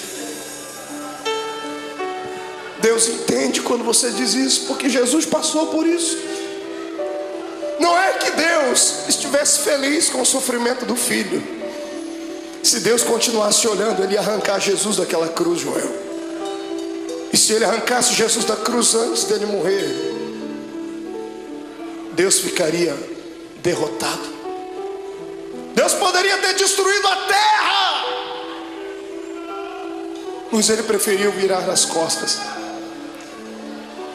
Deus entende quando você diz isso, porque Jesus passou por isso. Não é que Deus estivesse feliz com o sofrimento do filho. Se Deus continuasse olhando, ele ia arrancar Jesus daquela cruz, Joel. E se ele arrancasse Jesus da cruz antes dele morrer, Deus ficaria derrotado. Deus poderia ter destruído a terra, mas ele preferiu virar as costas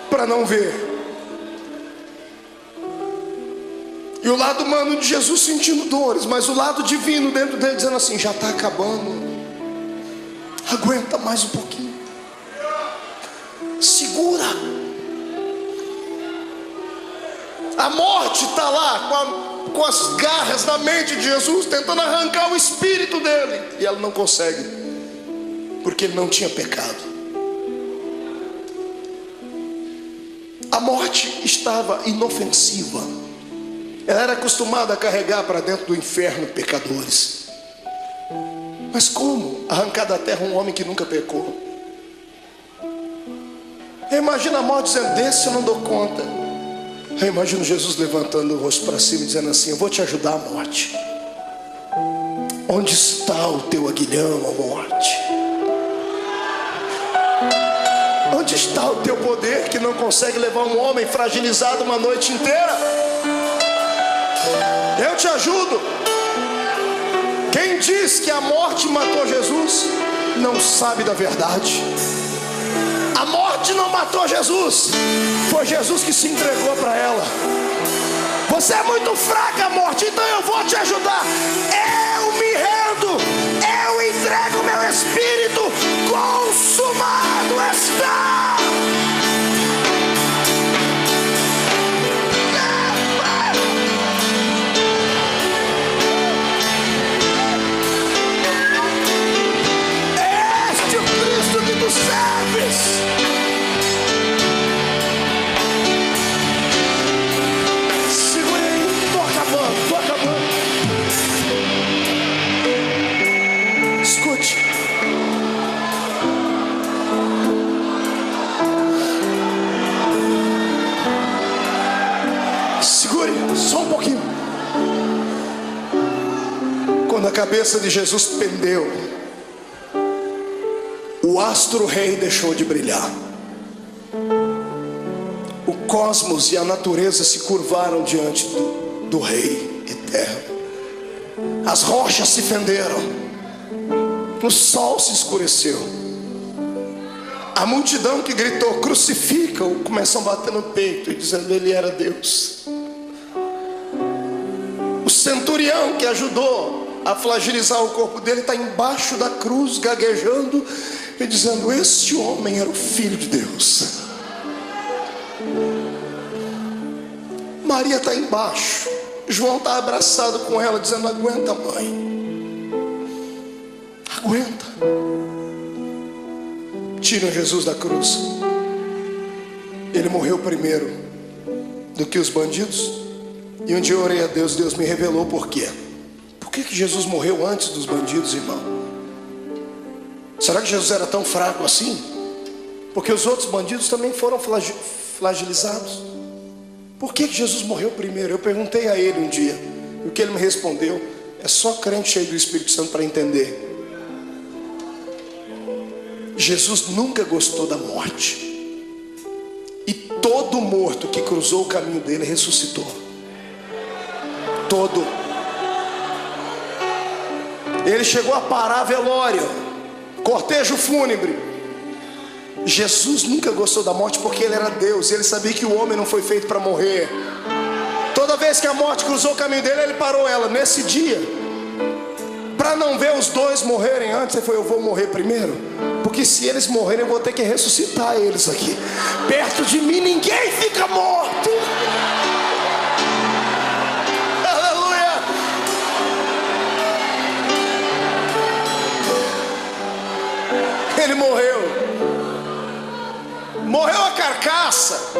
para não ver. E o lado humano de Jesus sentindo dores, mas o lado divino dentro dele dizendo assim: já está acabando, aguenta mais um pouquinho, segura. A morte está lá com as garras na mente de Jesus, tentando arrancar o espírito dele, e ela não consegue, porque ele não tinha pecado. A morte estava inofensiva. Ela era acostumada a carregar para dentro do inferno pecadores. Mas como arrancar da terra um homem que nunca pecou? Imagina a morte dizendo: desse eu não dou conta. Eu imagino Jesus levantando o rosto para cima e dizendo assim: eu vou te ajudar, a morte. Onde está o teu aguilhão, a morte? Onde está o teu poder que não consegue levar um homem fragilizado uma noite inteira? Eu te ajudo. Quem diz que a morte matou Jesus não sabe da verdade. A morte não matou Jesus, foi Jesus que se entregou para ela. Você é muito fraca, morte, então eu vou te ajudar. Eu me rendo, eu entrego meu espírito, consumado está. Este é o Cristo que tu serves. Só um pouquinho. Quando a cabeça de Jesus pendeu, o astro-rei deixou de brilhar. O cosmos e a natureza se curvaram diante do Rei eterno. As rochas se fenderam, o sol se escureceu. A multidão que gritou: crucifica-o, começam a bater no peito e dizendo: ele era Deus. O centurião que ajudou a fragilizar o corpo dele está embaixo da cruz, gaguejando e dizendo: esse homem era o Filho de Deus. Maria está embaixo, João está abraçado com ela, dizendo: aguenta, mãe, aguenta. Tiram Jesus da cruz. Ele morreu primeiro do que os bandidos. E um dia eu orei a Deus, Deus me revelou por quê. Por que Jesus morreu antes dos bandidos, irmão? Será que Jesus era tão fraco assim? Porque os outros bandidos também foram flagelizados. Por que Jesus morreu primeiro? Eu perguntei a ele um dia, e o que ele me respondeu: é só crente cheio do Espírito Santo para entender. Jesus nunca gostou da morte. E todo morto que cruzou o caminho dele ressuscitou. Todo. Ele chegou a parar velório, cortejo fúnebre. Jesus nunca gostou da morte porque ele era Deus. Ele sabia que o homem não foi feito para morrer. Toda vez que a morte cruzou o caminho dele, ele parou ela. Nesse dia, para não ver os dois morrerem antes, ele falou: eu vou morrer primeiro, porque se eles morrerem eu vou ter que ressuscitar eles aqui. Perto de mim ninguém fica morto. Aleluia. Ele morreu. Morreu a carcaça.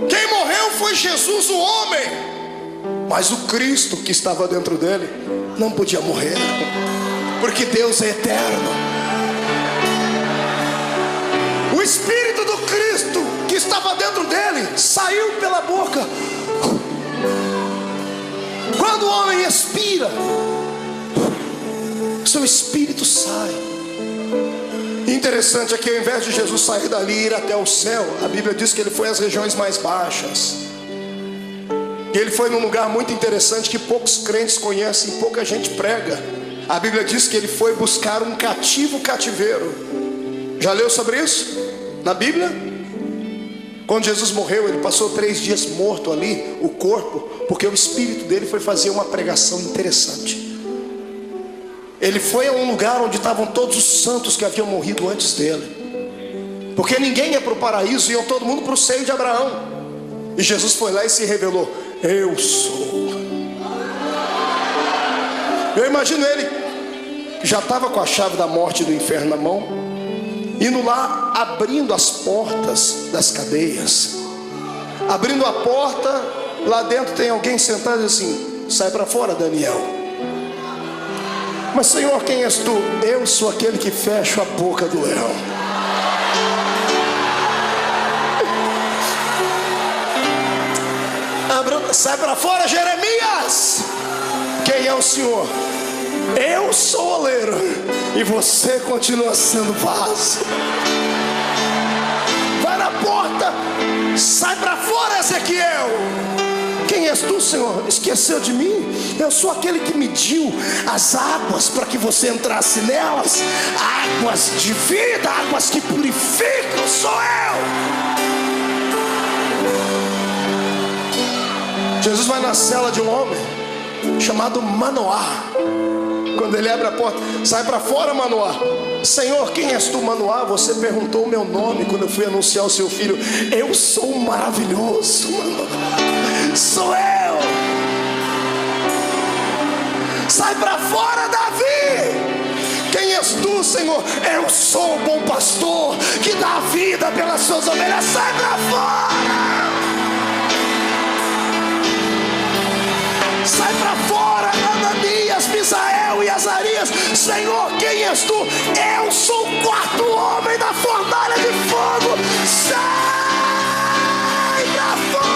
Quem morreu foi Jesus, o homem. Mas o Cristo que estava dentro dele não podia morrer, porque Deus é eterno. O Espírito do Cristo que estava dentro dele saiu pela boca. Quando o homem expira, seu espírito sai. Interessante é que ao invés de Jesus sair dali e ir até o céu, a Bíblia diz que ele foi às regiões mais baixas. E ele foi num lugar muito interessante que poucos crentes conhecem, pouca gente prega. A Bíblia diz que ele foi buscar um cativeiro. Já leu sobre isso na Bíblia? Quando Jesus morreu, ele passou 3 dias morto ali, o corpo, porque o espírito dele foi fazer uma pregação interessante. Ele foi a um lugar onde estavam todos os santos que haviam morrido antes dele, porque ninguém ia para o paraíso, iam todo mundo para o seio de Abraão. E Jesus foi lá e se revelou: eu sou. Eu imagino ele, que já estava com a chave da morte e do inferno na mão, indo lá, abrindo as portas das cadeias. Abrindo a porta, lá dentro tem alguém sentado e assim: sai para fora, Daniel. Mas Senhor, quem és tu? Eu sou aquele que fecha a boca do leão. Sai para fora, Jeremias. Quem é o Senhor? Eu sou o oleiro e você continua sendo vaso. Vai na porta. Sai para fora, Ezequiel. Quem és tu, Senhor? Esqueceu de mim? Eu sou aquele que mediu as águas para que você entrasse nelas. Águas de vida, águas que purificam, sou eu. Jesus vai na cela de um homem chamado Manoá. Quando ele abre a porta: sai para fora, Manoá. Senhor, quem és tu, Manoá? Você perguntou o meu nome quando eu fui anunciar o seu filho. Eu sou o maravilhoso, Manoá. Sou eu. Sai para fora, Davi. Quem és tu, Senhor? Eu sou o bom pastor que dá a vida pelas suas ovelhas. Sai para fora. Sai para fora, Ananias, Misael e Azarias. Senhor, quem és tu? Eu sou o 4º homem da fornalha de fogo. Sai para fora.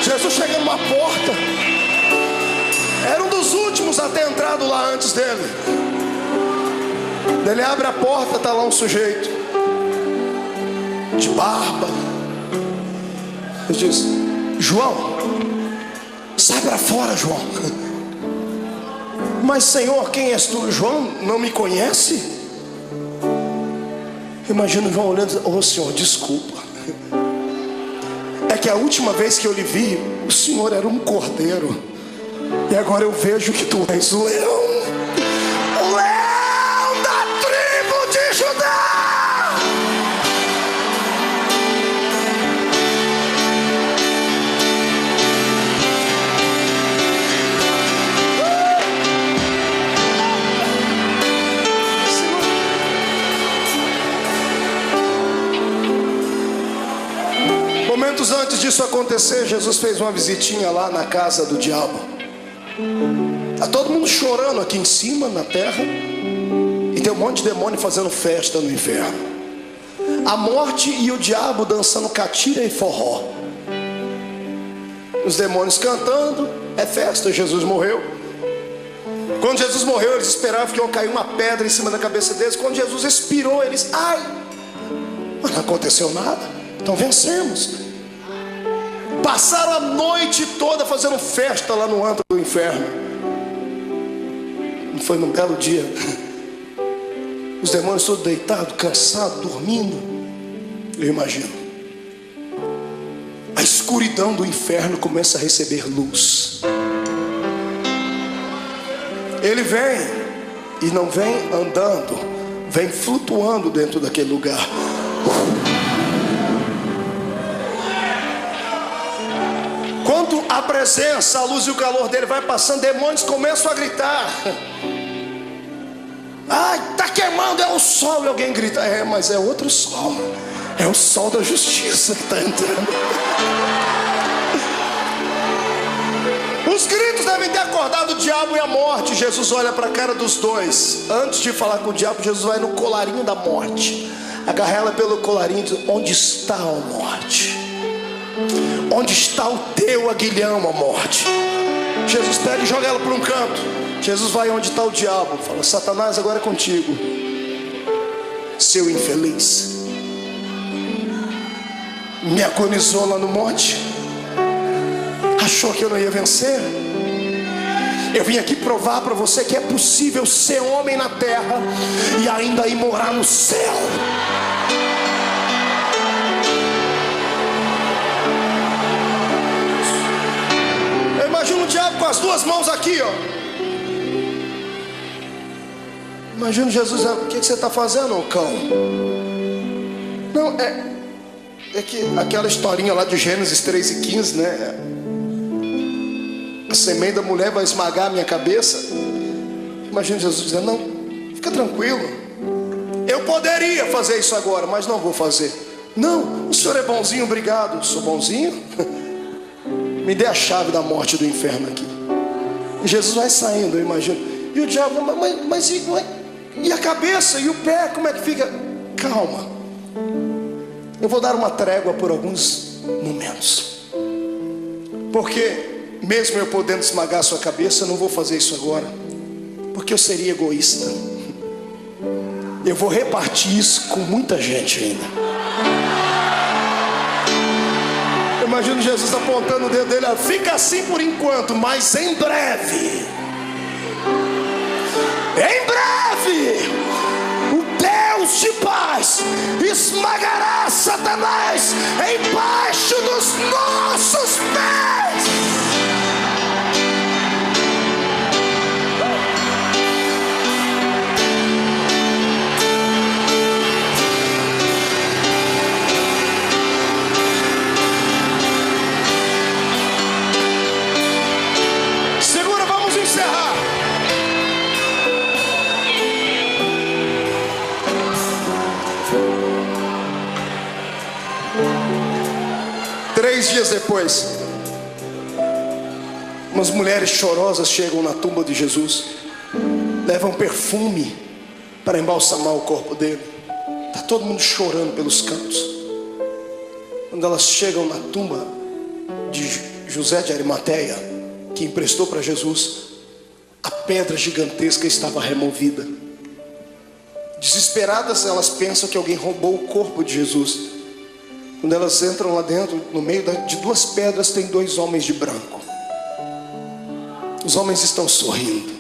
Jesus chega numa porta. Era um dos últimos a ter entrado lá antes dele. Ele abre a porta, está lá um sujeito de barba. Ele diz: João, sai para fora, João. Mas Senhor, quem és tu? João não me conhece? Imagina João olhando e dizendo: oh Senhor, desculpa. É que a última vez que eu lhe vi, o Senhor era um cordeiro, e agora eu vejo que tu és o leão. O leão da tribo de Judá. Momentos antes disso acontecer, Jesus fez uma visitinha lá na casa do diabo. Está todo mundo chorando aqui em cima, na terra, e tem um monte de demônio fazendo festa no inferno. a morte e o diabo dançando catira e forró, os demônios cantando, é festa. Jesus morreu. Quando Jesus morreu, eles esperavam que ia cair uma pedra em cima da cabeça deles. Quando Jesus expirou, eles, ai, mas não aconteceu nada, então vencemos. Passaram a noite toda fazendo festa lá no antro do inferno. Não foi num belo dia, os demônios todos deitados, cansados, dormindo. Eu imagino, a escuridão do inferno começa a receber luz. Ele vem, e não vem andando, vem flutuando dentro daquele lugar. Quando a presença, a luz e o calor dele vai passando, demônios começam a gritar. Ai, está queimando, é o sol. E alguém grita, é, mas é outro sol. É o sol da justiça que está entrando. Os gritos devem ter acordado o diabo e a morte. Jesus olha para a cara dos dois. Antes de falar com o diabo, Jesus vai no colarinho da morte, agarra ela pelo colarinho e diz, onde está a morte? Onde está o teu aguilhão, a morte? Jesus pega e joga ela para um canto. Jesus vai onde está o diabo, fala, Satanás, agora é contigo, seu infeliz. Me agonizou lá no monte, achou que eu não ia vencer. Eu vim aqui provar para você que é possível ser homem na terra e ainda ir morar no céu. Eu imagino o diabo com as duas mãos aqui, ó. Imagina Jesus, o que você está fazendo, cão? Não, é que aquela historinha lá de Gênesis 3:15, né? A semente da mulher vai esmagar a minha cabeça. Imagina Jesus dizendo, não, fica tranquilo, eu poderia fazer isso agora, mas não vou fazer. Não, o senhor é bonzinho, obrigado. Sou bonzinho? Me dê a chave da morte e do inferno aqui. E Jesus vai saindo, eu imagino. E o diabo, mas e a cabeça e o pé, como é que fica? Calma, eu vou dar uma trégua por alguns momentos, porque mesmo eu podendo esmagar a sua cabeça, eu não vou fazer isso agora, porque eu seria egoísta. Eu vou repartir isso com muita gente ainda. Eu imagino Jesus apontando o dedo dele, fica assim por enquanto, mas em breve, o Deus de paz esmagará Satanás embaixo dos nossos pés. Segura, vamos encerrar. Três dias depois, umas mulheres chorosas chegam na tumba de Jesus, levam perfume para embalsamar o corpo dele. Está todo mundo chorando pelos cantos. Quando elas chegam na tumba de José de Arimateia, que emprestou para Jesus, a pedra gigantesca estava removida. Desesperadas, elas pensam que alguém roubou o corpo de Jesus. Quando elas entram lá dentro, no meio de duas pedras tem dois homens de branco. Os homens estão sorrindo,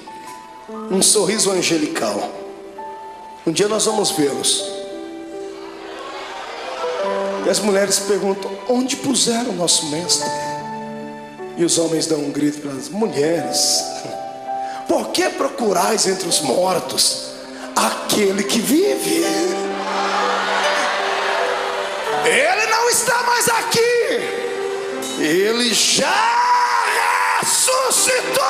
um sorriso angelical. Um dia nós vamos vê-los. E as mulheres perguntam, onde puseram o nosso mestre? E os homens dão um grito para as mulheres, por que procurais entre os mortos aquele que vive? Ele não está mais aqui, ele já ressuscitou.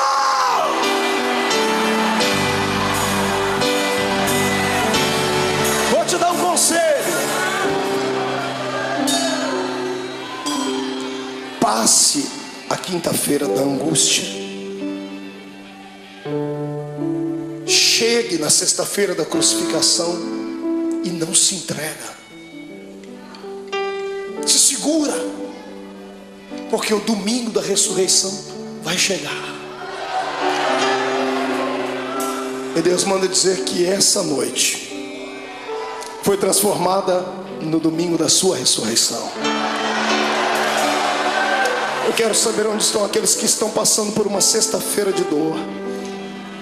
Vou te dar um conselho. Passe a quinta-feira da angústia, chegue na sexta-feira da crucificação e não se entrega. segura, porque o domingo da ressurreição vai chegar. E Deus manda dizer que essa noite foi transformada no domingo da sua ressurreição. Eu quero saber onde estão aqueles que estão passando por uma sexta-feira de dor,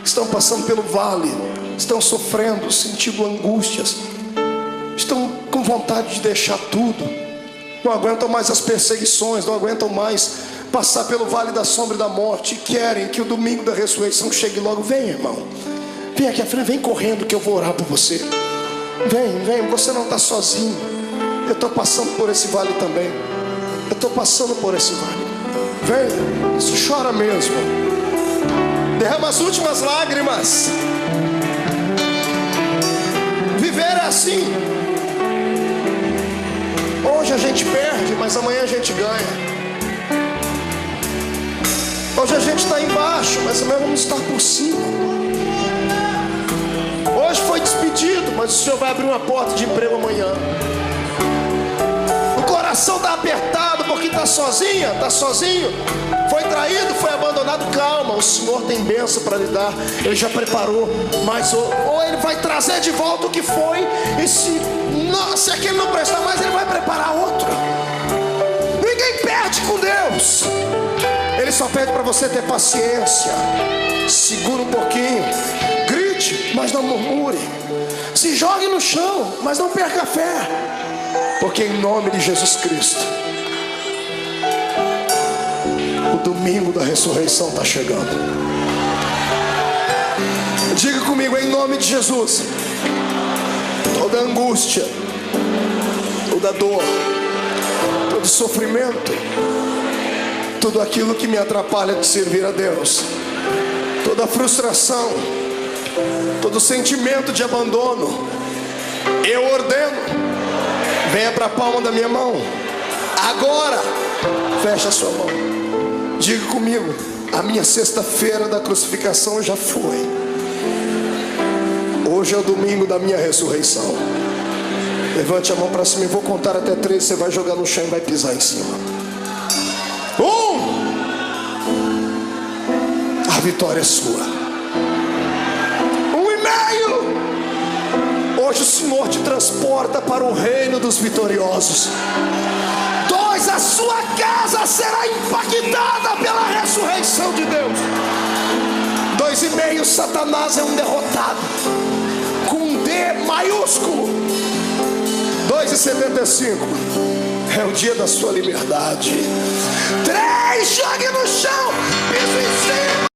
estão passando pelo vale, estão sofrendo, sentindo angústias, estão com vontade de deixar tudo, não aguentam mais as perseguições, não aguentam mais passar pelo vale da sombra e da morte, e querem que o domingo da ressurreição chegue logo. Vem, irmão, vem aqui à frente, vem correndo que eu vou orar por você. Vem, você não está sozinho. Eu estou passando por esse vale também. Eu estou passando por esse vale. Vem, isso chora mesmo. Derrama as últimas lágrimas. Viver é assim. Hoje a gente perde, mas amanhã a gente ganha. Hoje a gente está embaixo, mas amanhã vamos estar por cima. Hoje foi despedido, mas o Senhor vai abrir uma porta de emprego amanhã. O coração está apertado porque está sozinha, está sozinho. Foi traído, foi abandonado. Calma, o Senhor tem bênção para lhe dar. Ele já preparou, mas ou Ele vai trazer de volta o que foi. E se aquele não prestar mais, Ele vai preparar outro. Ninguém perde com Deus. Ele só pede para você ter paciência. Segura um pouquinho. Grite, mas não murmure. Se jogue no chão, mas não perca a fé. Porque em nome de Jesus Cristo, o domingo da ressurreição está chegando. Diga comigo, em nome de Jesus. Toda angústia, toda dor, todo sofrimento, tudo aquilo que me atrapalha de servir a Deus, toda frustração, todo sentimento de abandono, eu ordeno, venha para a palma da minha mão. Agora, feche a sua mão. Diga comigo, a minha sexta-feira da crucificação já foi. Hoje é o domingo da minha ressurreição. Levante a mão para cima, eu vou contar até 3. Você vai jogar no chão e vai pisar em cima. 1. A vitória é sua. 1,5. Hoje o Senhor te transporta para o reino dos vitoriosos. 2. A sua casa será impactada pela ressurreição de Deus. 2,5. Satanás é um derrotado, com um D maiúsculo. 2,75. É o dia da sua liberdade. 3. Jogue no chão, piso em cima.